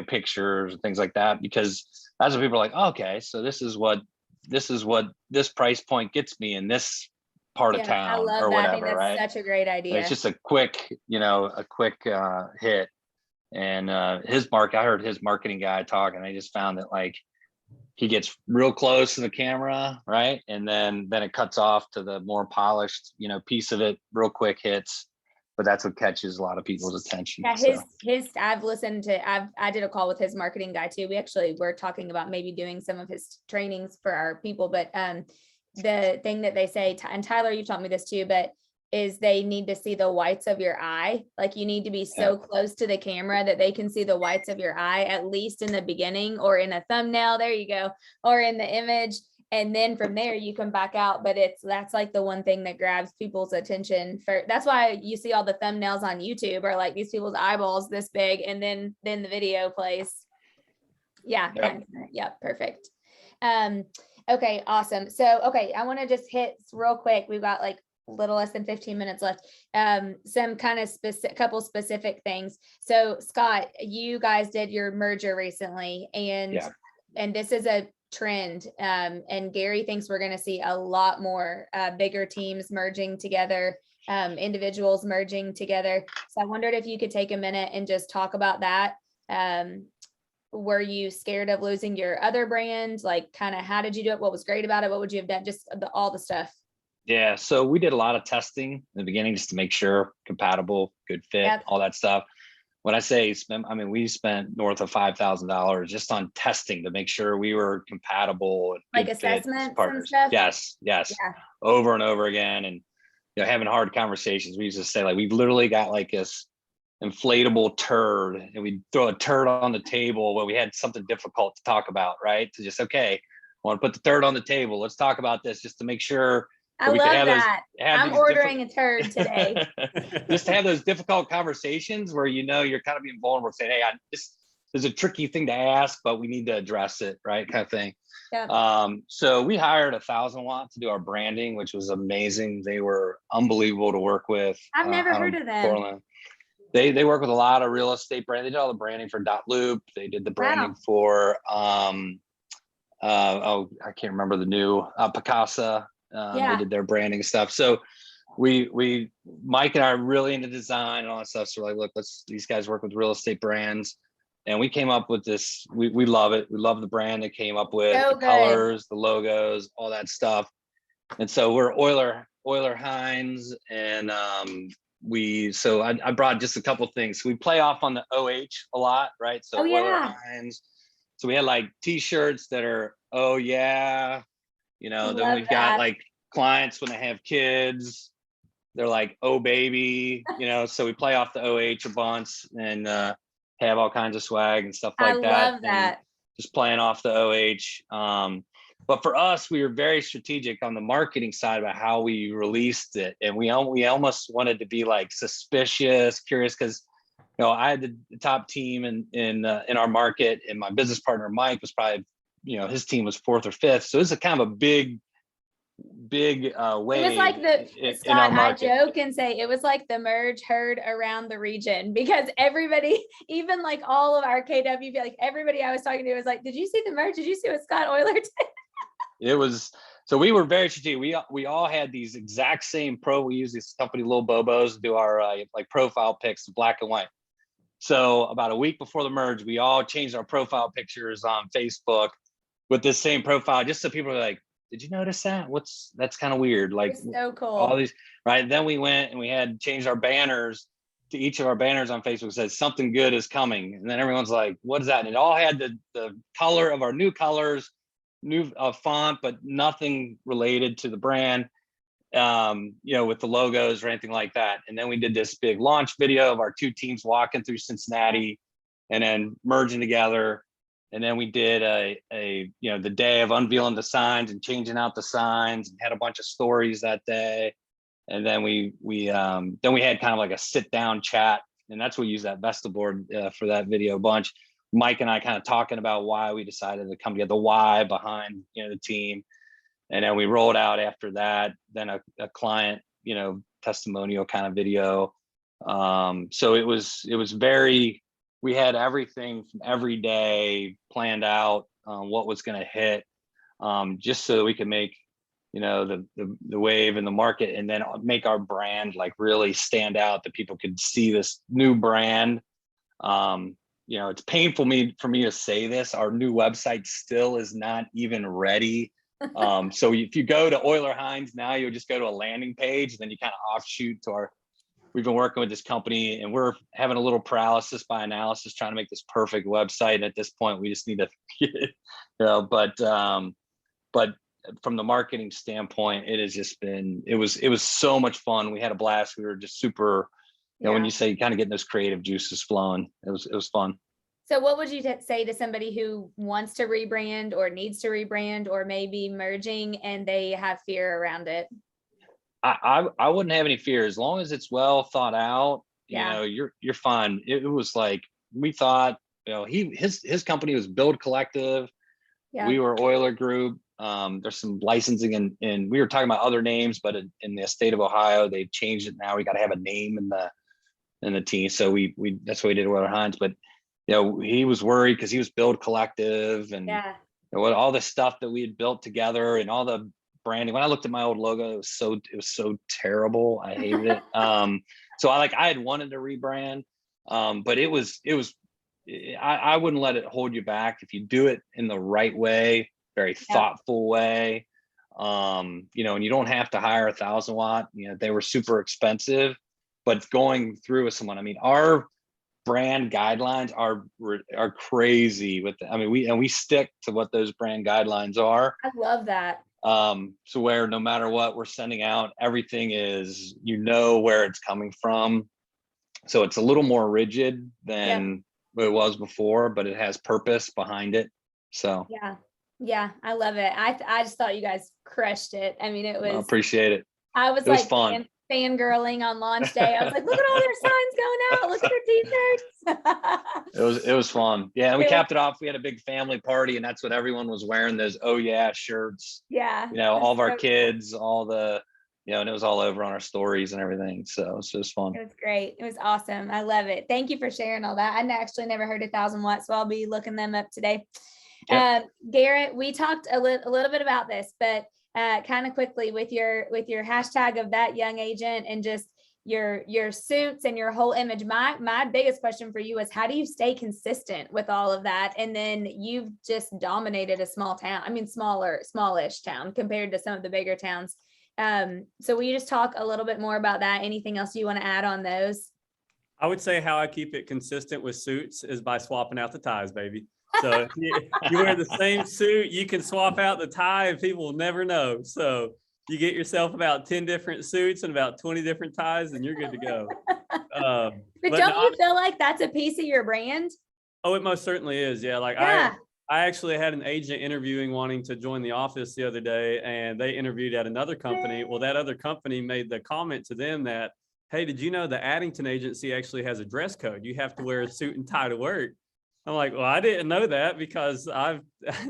pictures and things like that, because that's what people are like, oh, okay, so this is what this price point gets me in this part of town. I love or that. whatever, I think that's right? such a great idea. And it's just a quick hit. And I heard his marketing guy talk, and I just found that like he gets real close to the camera, right? And then it cuts off to the more polished, piece of it, real quick hits. But that's what catches a lot of people's attention. Yeah, I did a call with his marketing guy too. We actually were talking about maybe doing some of his trainings for our people, but the thing that they say, and Tyler, you taught me this too, but is they need to see the whites of your eye. Like you need to be so close to the camera that they can see the whites of your eye, at least in the beginning or in a thumbnail. There you go. Or in the image. And then from there you can back out. But that's like the one thing that grabs people's attention. That's why you see all the thumbnails on YouTube are like these people's eyeballs this big, and then the video plays. Yeah. Perfect. Okay, awesome. So, I want to just hit real quick. We've got like a little less than 15 minutes left. Some kind of couple specific things. So Scott, you guys did your merger recently, and this is a trend. And Gary thinks we're going to see a lot more bigger teams merging together, individuals merging together. So I wondered if you could take a minute and just talk about that. Were you scared of losing your other brand? Like, kind of, how did you do it? What was great about it? What would you have done? Just all the stuff. Yeah. So we did a lot of testing in the beginning just to make sure compatible, good fit, all that stuff. When I say spend, I mean, we spent north of $5,000 just on testing to make sure we were compatible. And like assessments and stuff? Yes. Over and over again. And, having hard conversations. We used to say, like, we've literally got like this inflatable turd, and we throw a turd on the table when we had something difficult to talk about, right? To just, okay, I want to put the turd on the table. Let's talk about this, just to make sure I we could love have that. have I'm these ordering a turd today. just to have those difficult conversations where you're kind of being vulnerable, saying, "Hey, this is a tricky thing to ask, but we need to address it," right? Kind of thing. Yeah. So we hired 1,000 Watt to do our branding, which was amazing. They were unbelievable to work with. I've never out heard of them. Portland. They work with a lot of real estate brand. They did all the branding for Dot Loop. They did the branding for I can't remember the new Picasa. They did their branding stuff. So we Mike and I are really into design and all that stuff. So we're like, look, these guys work with real estate brands. And we came up with this, we love it. We love the brand they came up with, So the good. colors, the logos, all that stuff. And so we're Euler Hines, and I brought just a couple things. We play off on the OH a lot, right? So Euler Hines. So we had like t-shirts that are, oh yeah, then we've got like clients when they have kids, they're like, oh baby, so we play off the OH a bunch and have all kinds of swag and stuff like that. I love that. Just playing off the OH. But for us, we were very strategic on the marketing side about how we released it. And we almost wanted to be like suspicious, curious, because I had the top team in our market, and my business partner Mike was probably, his team was 4th or 5th. So this is kind of a big wave. It was like Scott, I joke and say it was like the merge heard around the region, because everybody, even like all of our KW, like everybody I was talking to was like, did you see the merge? Did you see what Scott Euler did? It was, so we were very strategic. We all had these exact same we use this company, Little Bobos, to do our like profile pics, black and white. So about a week before the merge, we all changed our profile pictures on Facebook with this same profile, just so people are like, did you notice that? That's kind of weird. Like, so cool. All these, right? Then we went and we had changed our banners to each of our banners on Facebook says something good is coming. And then everyone's like, what is that? And it all had the color of our new colors, new font, but nothing related to the brand, with the logos or anything like that. And then we did this big launch video of our two teams walking through Cincinnati and then merging together. And then we did the day of unveiling the signs and changing out the signs, and had a bunch of stories that day. And then we had kind of like a sit down chat, and that's what we used that Vesta board for that video a bunch. Mike and I kind of talking about why we decided to come together, the why behind the team. And then we rolled out after that, then a client, testimonial kind of video. So it was very, we had everything from every day planned out, what was going to hit, just so that we could make, the wave in the market, and then make our brand like really stand out, that people could see this new brand. It's painful for me to say this. Our new website still is not even ready. So if you go to Euler Hines now, you'll just go to a landing page, and then you kind of offshoot to we've been working with this company, and we're having a little paralysis by analysis trying to make this perfect website. And at this point, we just need to, but from the marketing standpoint, it has just been, it was so much fun. We had a blast. We were just super, when you say kind of getting those creative juices flowing, it was fun. So what would you say to somebody who wants to rebrand or needs to rebrand, or maybe merging and they have fear around it? I wouldn't have any fear as long as it's well thought out. You're fine. It was like, we thought, his company was Build Collective. Yeah. We were Euler Group. There's some licensing, and we were talking about other names, but in the state of Ohio, they've changed it now. We got to have a name in the team. So we that's what we did with Euler Hines. But he was worried because he was Build Collective, and all the stuff that we had built together, and all the branding. When I looked at my old logo, it was so terrible. I hated it. So I had wanted to rebrand, but I wouldn't let it hold you back if you do it in the right way, very thoughtful way. And you don't have to hire 1,000 Watt. They were super expensive, but going through with someone, our brand guidelines are crazy we stick to what those brand guidelines are. I love that. So where no matter what we're sending out, everything is, where it's coming from. So it's a little more rigid than what it was before, but it has purpose behind it. So Yeah, I love it. I just thought you guys crushed it. I mean, it I was, appreciate it. I was It was like fun. fangirling on launch day. I was like, look at all their signs going out. Look at their t-shirts. It was fun. Yeah, and we It was- capped it off. We had a big family party, and that's what everyone was wearing, those "Oh yeah" shirts. yeah. You know, it all was of our so kids, all the, you know, and it was all over on our stories and everything. So it's just fun. It was great. It was awesome. I love it. Thank you for sharing all that. I actually never heard 1,000 watts, so I'll be looking them up today. Yep. Garrett, we talked a little bit about this, but kind of quickly with your hashtag of that young agent and just your suits and your whole image. My biggest question for you was, how do you stay consistent with all of that? And then you've just dominated a small town. I mean, smallish town compared to some of the bigger towns. So will you just talk a little bit more about that? Anything else you want to add on those? I would say how I keep it consistent with suits is by swapping out the ties, baby. So if you wear the same suit, you can swap out the tie and people will never know. So you get yourself about 10 different suits and about 20 different ties and you're good to go. But don't you feel like that's a piece of your brand? Oh, it most certainly is. Yeah. Like Yeah. I actually had an agent interviewing wanting to join the office the other day, and they interviewed at another company. Well, that other company made the comment to them that, hey, did you know the Addington agency actually has a dress code? You have to wear a suit and tie to work. I'm like, well, I didn't know that because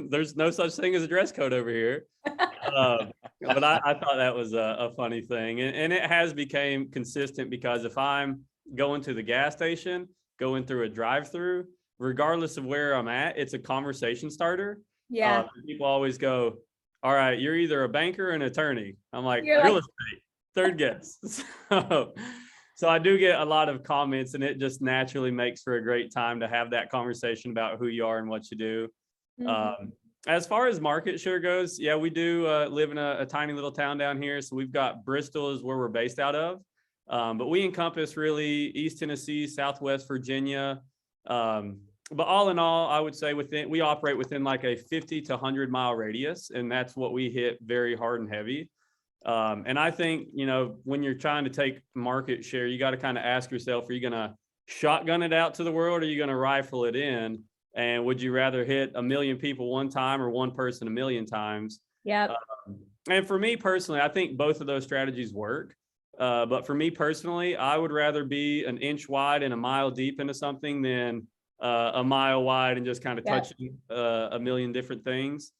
there's no such thing as a dress code over here. But I thought that was a funny thing. And it has become consistent because if I'm going to the gas station, going through a drive-through, regardless of where I'm at, it's a conversation starter. Yeah. People always go, all right, you're either a banker or an attorney. I'm like, You're real like- estate, third guess. So I do get a lot of comments, and it just naturally makes for a great time to have that conversation about who you are and what you do. Mhm. As far as market share goes, yeah, we do live in a tiny little town down here. So we've got Bristol is where we're based out of. But we encompass really East Tennessee, Southwest Virginia. But all in all, I would say we operate within like a 50 to 100 mile radius, and that's what we hit very hard and heavy. And I think, you know, when you're trying to take market share, you got to kind of ask yourself, are you going to shotgun it out to the world, or are you going to rifle it in? And would you rather hit 1 million people one time or one person 1 million times? Yep. And for me personally, I think both of those strategies work. But for me personally, I would rather be an inch wide and a mile deep into something than a mile wide and just kind of touching 1 million different things.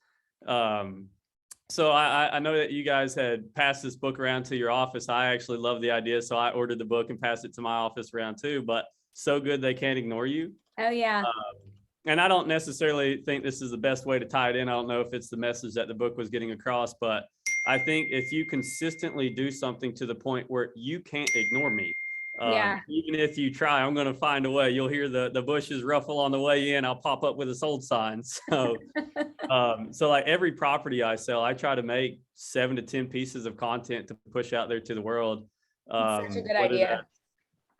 So I know that you guys had passed this book around to your office. I actually love the idea. So I ordered the book and passed it to my office around too, but so good they can't ignore you. Oh yeah. And I don't necessarily think this is the best way to tie it in. I don't know if it's the message that the book was getting across, but I think if you consistently do something to the point where you can't ignore me, even if you try, I'm going to find a way. You'll hear the bushes ruffle on the way in. I'll pop up with a sold sign. So, so like every property I sell, I try to make 7 to 10 pieces of content to push out there to the world. Such a good idea.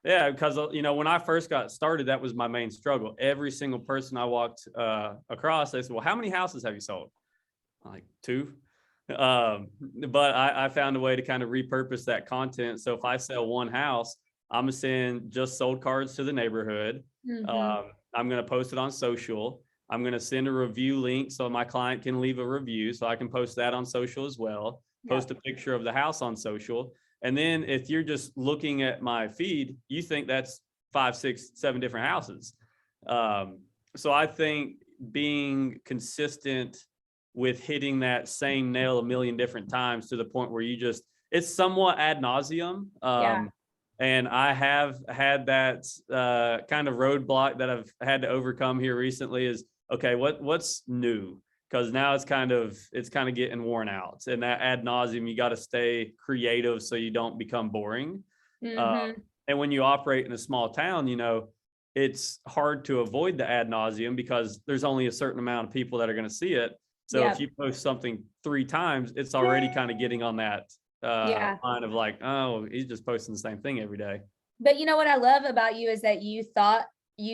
Yeah, because, you know, when I first got started, that was my main struggle. Every single person I walked across, they said, well, how many houses have you sold? I'm like, 2. But I found a way to kind of repurpose that content. So if I sell one house, I'm going to send just sold cards to the neighborhood. Mhm. I'm going to post it on social. I'm going to send a review link so my client can leave a review. So I can post that on social as well. Post a picture of the house on social. And then if you're just looking at my feed, you think that's 5, 6, 7 different houses. So I think being consistent with hitting that same nail 1 million different times to the point where it's somewhat ad nauseum. And I have had that kind of roadblock that I've had to overcome here recently is, okay, what's new? Because now it's kind of getting worn out, and that ad nauseum, you got to stay creative so you don't become boring. Mhm. And when you operate in a small town, you know, it's hard to avoid the ad nauseum because there's only a certain amount of people that are going to see it. So if you post something 3 times, it's already kind of getting on that line of like, oh, he's just posting the same thing every day. But you know what I love about you is that you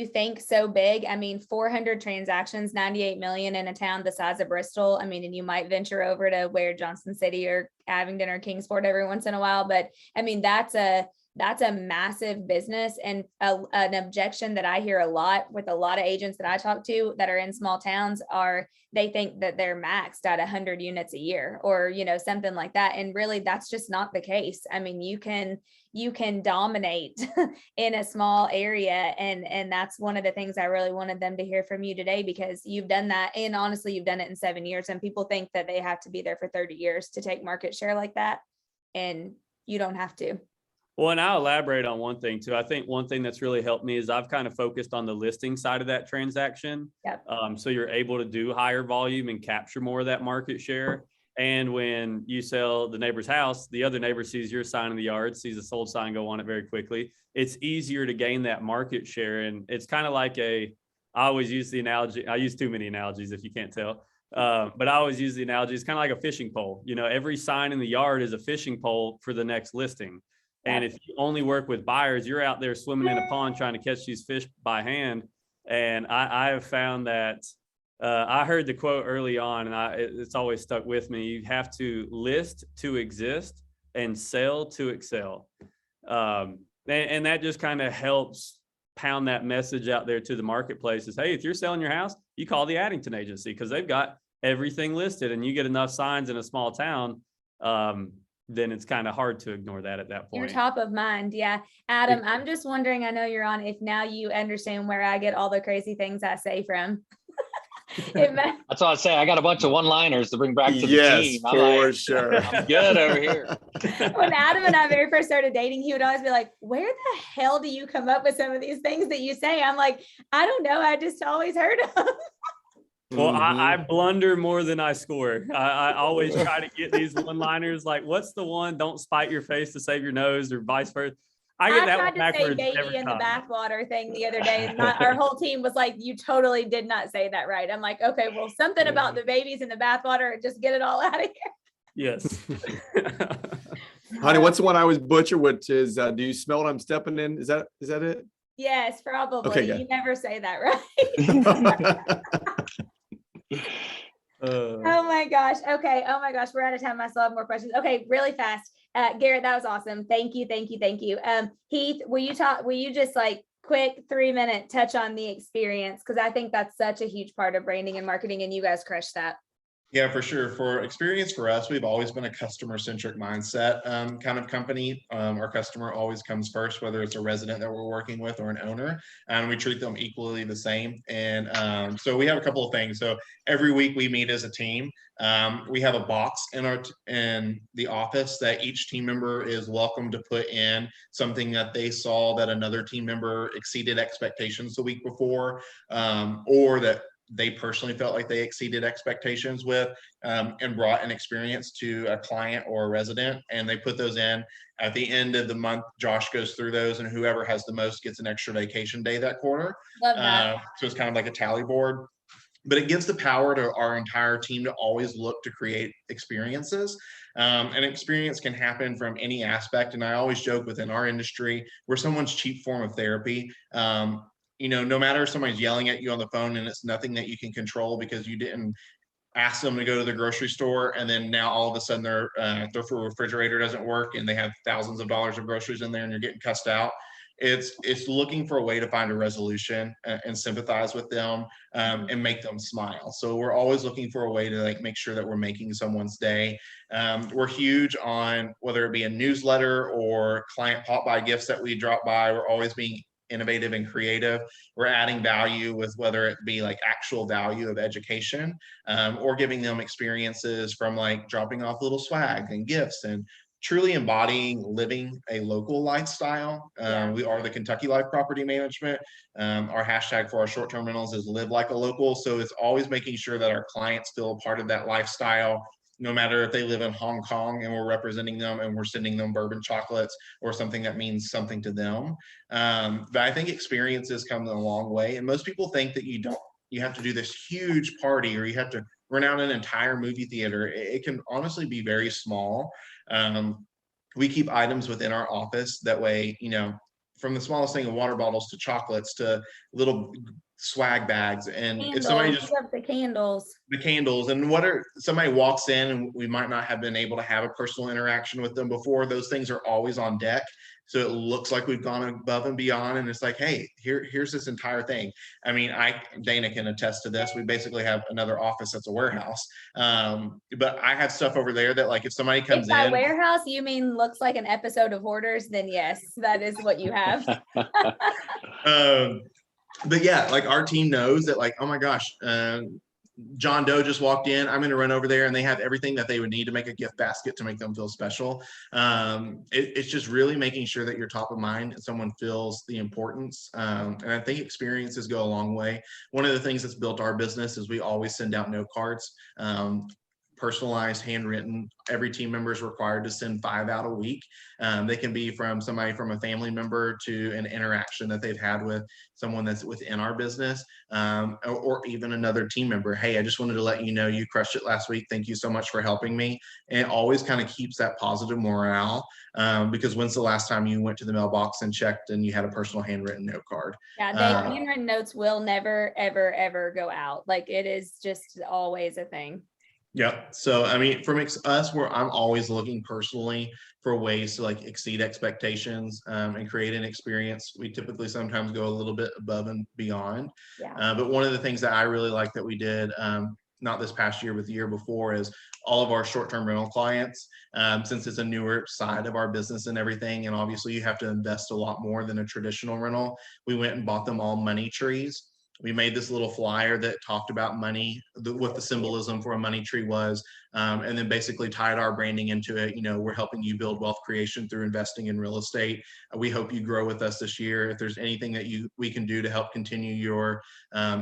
think so big. I mean, 400 transactions, 98 million in a town the size of Bristol. I mean, and you might venture over to where Johnson City or Abingdon or Kingsport every once in a while, but I mean, that's a that's a massive business. And an objection that I hear a lot with a lot of agents that I talk to that are in small towns are they think that they're maxed at 100 units a year or, something like that. And really, that's just not the case. I mean, you can dominate in a small area. And that's one of the things I really wanted them to hear from you today, because you've done that. And honestly, you've done it in 7 years, and people think that they have to be there for 30 years to take market share like that. And you don't have to. Well, and I'll elaborate on one thing too. I think one thing that's really helped me is I've kind of focused on the listing side of that transaction. Yep. So you're able to do higher volume and capture more of that market share. And when you sell the neighbor's house, the other neighbor sees your sign in the yard, sees a sold sign go on it very quickly. It's easier to gain that market share. And it's kind of like I always use the analogy. I use too many analogies if you can't tell. But I always use the analogy. It's kind of like a fishing pole. Every sign in the yard is a fishing pole for the next listing. And if you only work with buyers, you're out there swimming in a pond trying to catch these fish by hand. And I have found that I heard the quote early on, and it's always stuck with me. You have to list to exist and sell to excel. And that just kind of helps pound that message out there to the marketplace is, hey, if you're selling your house, you call the Addington agency because they've got everything listed, and you get enough signs in a small town. Then it's kind of hard to ignore that at that point. You're top of mind. Yeah. Adam, I'm just wondering, I know you're on, if now you understand where I get all the crazy things I say from. That's all I say. I got a bunch of one-liners to bring back to the team. For sure. I'm good over here. When Adam and I very first started dating, he would always be like, where the hell do you come up with some of these things that you say? I'm like, I don't know. I just always heard them. Well, I blunder more than I score. I always try to get these one-liners like, what's the one? Don't spite your face to save your nose, or vice versa. I get that one backwards. I tried to say baby in the bathwater thing the other day, and our whole team was like, you totally did not say that right. I'm like, okay, well, something about the babies in the bathwater, just get it all out of here. Yes. Honey, what's the one I always butcher, which is, do you smell what I'm stepping in? Is that it? Yes, probably. Okay, you never say that right. Oh my gosh. Okay. Oh my gosh. We're out of time. I still have more questions. Okay. Really fast. Garrett, that was awesome. Thank you. Heath, will you just like quick 3-minute touch on the experience? Cause I think that's such a huge part of branding and marketing, and you guys crushed that. Yeah, for sure. For experience for us, we've always been a customer-centric mindset kind of company. Our customer always comes first, whether it's a resident that we're working with or an owner, and we treat them equally the same. And so we have a couple of things. So every week we meet as a team. We have a box in the office that each team member is welcome to put in something that they saw that another team member exceeded expectations the week before, or that they personally felt like they exceeded expectations with, and brought an experience to a client or a resident, and they put those in. At the end of the month, Josh goes through those, and whoever has the most gets an extra vacation day that quarter. Love that. So it's kind of like a tally board, but it gives the power to our entire team to always look to create experiences. And experience can happen from any aspect. And I always joke, within our industry, we're someone's cheap form of therapy. No matter if somebody's yelling at you on the phone and it's nothing that you can control because you didn't ask them to go to the grocery store, and then now all of a sudden their refrigerator doesn't work and they have thousands of dollars of groceries in there and you're getting cussed out. It's looking for a way to find a resolution and sympathize with them, and make them smile. So we're always looking for a way to like make sure that we're making someone's day. We're huge on whether it be a newsletter or client pop-by gifts that we drop by. We're always being innovative and creative. We're adding value with whether it be like actual value of education, or giving them experiences from like dropping off little swag and gifts, and truly embodying living a local lifestyle. We are the Kentucky Life Property Management. Our hashtag for our short-term rentals is live like a local. So it's always making sure that our clients feel a part of that lifestyle, no matter if they live in Hong Kong and we're representing them and we're sending them bourbon chocolates or something that means something to them. But I think experiences come a long way. And most people think that you have to do this huge party, or you have to rent out an entire movie theater. It can honestly be very small. We keep items within our office that way, from the smallest thing of water bottles to chocolates to little swag bags. And if Candles, somebody we just love the candles. the candles, and somebody walks in and we might not have been able to have a personal interaction with them before, those things are always on deck. So it looks like we've gone above and beyond, and it's like, hey, here's this entire thing. I mean, Dana can attest to this. We basically have another office that's a warehouse. But I have stuff over there that, like, if somebody comes If by in, warehouse you mean looks like an episode of Hoarders, then yes, that is what you have. but yeah, like our team knows that, like, oh my gosh, John Doe just walked in. I'm going to run over there, and they have everything that they would need to make a gift basket to make them feel special. It's just really making sure that you're top of mind and someone feels the importance. And I think experiences go a long way. One of the things that's built our business is we always send out note cards. Personalized, handwritten. Every team member is required to send 5 out a week. They can be from somebody, from a family member, to an interaction that they've had with someone that's within our business, or even another team member. Hey, I just wanted to let you know you crushed it last week. Thank you so much for helping me. And it always kind of keeps that positive morale, because when's the last time you went to the mailbox and checked and you had a personal handwritten note card? Yeah, handwritten notes will never, ever, ever go out. Like, it is just always a thing. Yeah. So, I mean, from us, I'm always looking personally for ways to, like, exceed expectations, and create an experience. We typically sometimes go a little bit above and beyond. Yeah. But one of the things that I really like that we did, not this past year, but the year before, is all of our short-term rental clients, since it's a newer side of our business and everything, and obviously you have to invest a lot more than a traditional rental, we went and bought them all money trees. We made this little flyer that talked about money, what the symbolism for a money tree was, and then basically tied our branding into it. You know, we're helping you build wealth creation through investing in real estate. We hope you grow with us this year. If there's anything that we can do to help continue your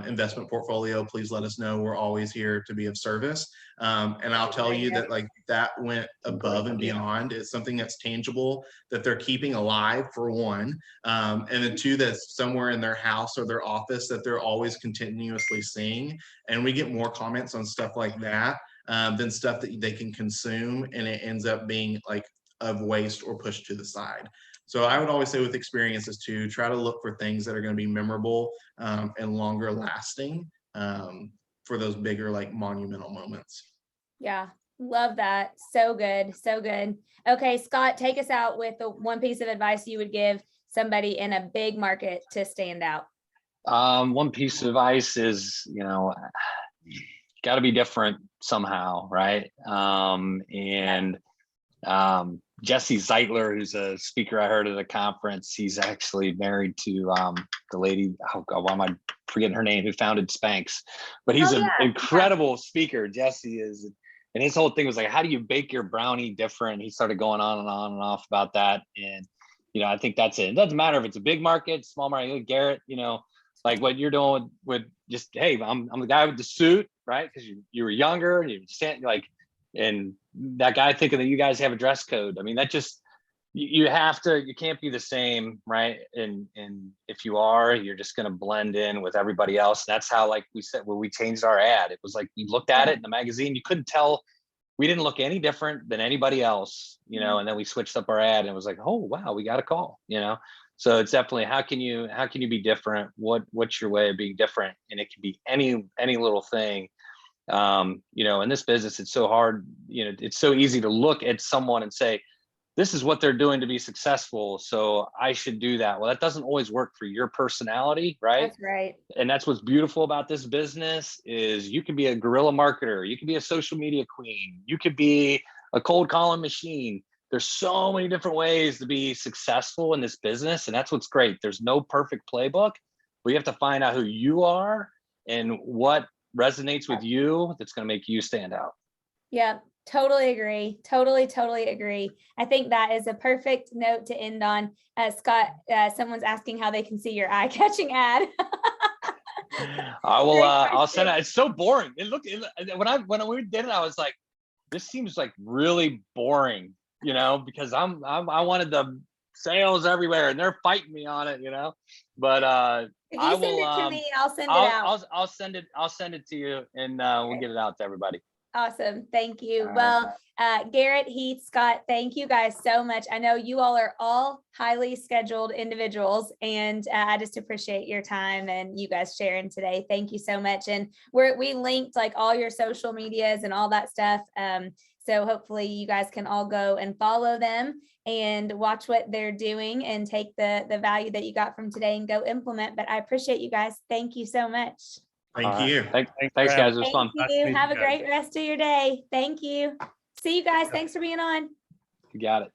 investment portfolio, please let us know. We're always here to be of service. And I'll tell you that, like, that went above and beyond. It's something that's tangible, that they're keeping alive, for one, and then two, that's somewhere in their house or their office that they're always continuously seeing. And we get more comments on stuff like that than stuff that they can consume, and it ends up being like of waste or pushed to the side. So I would always say with experiences to try to look for things that are going to be memorable and longer lasting, for those bigger, like, monumental moments. Yeah. Love that. So good. So good. Okay, Scott, take us out with the one piece of advice you would give somebody in a big market to stand out. One piece of advice is, got to be different somehow, right? Jesse Zeitler, who's a speaker I heard at a conference, he's actually married to the lady, oh God, why am I forgetting her name, who founded Spanx, but he's an incredible speaker. Jesse is, and his whole thing was like, how do you bake your brownie different? He started going on and on and off about that. And, I think that's it. It doesn't matter if it's a big market, small market. Garrett, like what you're doing with just, hey, I'm the guy with the suit, right? Because you were younger and and that guy thinking that you guys have a dress code. I mean, that just, you can't be the same, right? And if you are, you're just going to blend in with everybody else. That's how, like we said, when we changed our ad, it was like, we looked at it in the magazine, you couldn't tell, we didn't look any different than anybody else, and then we switched up our ad and it was like, oh, wow, we got a call, So it's definitely, how can you be different? What's your way of being different? And it can be any little thing. In this business, it's so hard, it's so easy to look at someone and say, this is what they're doing to be successful, so I should do that. Well, that doesn't always work for your personality, right? That's right. And that's what's beautiful about this business is you can be a guerrilla marketer, you can be a social media queen, you could be a cold calling machine. There's so many different ways to be successful in this business, and that's what's great. There's no perfect playbook. We have to find out who you are and what resonates with you that's going to make you stand out. Yeah, totally agree. Totally agree. I think that is a perfect note to end on. Scott, someone's asking how they can see your eye-catching ad. I'll send it. It's so boring. When we did it, I was like, this seems like really boring, because I wanted the sales everywhere and they're fighting me on it, but if you send it to me, I'll send it out. I'll send it to you, and we'll get it out to everybody. Awesome. Thank you. All right. Well, Garrett, Heath, Scott, thank you guys so much. I know you all are all highly scheduled individuals, and I just appreciate your time and you guys sharing today. Thank you so much. And we linked like all your social medias and all that stuff. So hopefully you guys can all go and follow them and watch what they're doing and take the value that you got from today and go implement. But I appreciate you guys. Thank you so much. Thank you. Thanks, guys. It was fun. Thank you. Have a great rest of your day. Thank you. See you guys. Thanks for being on. You got it.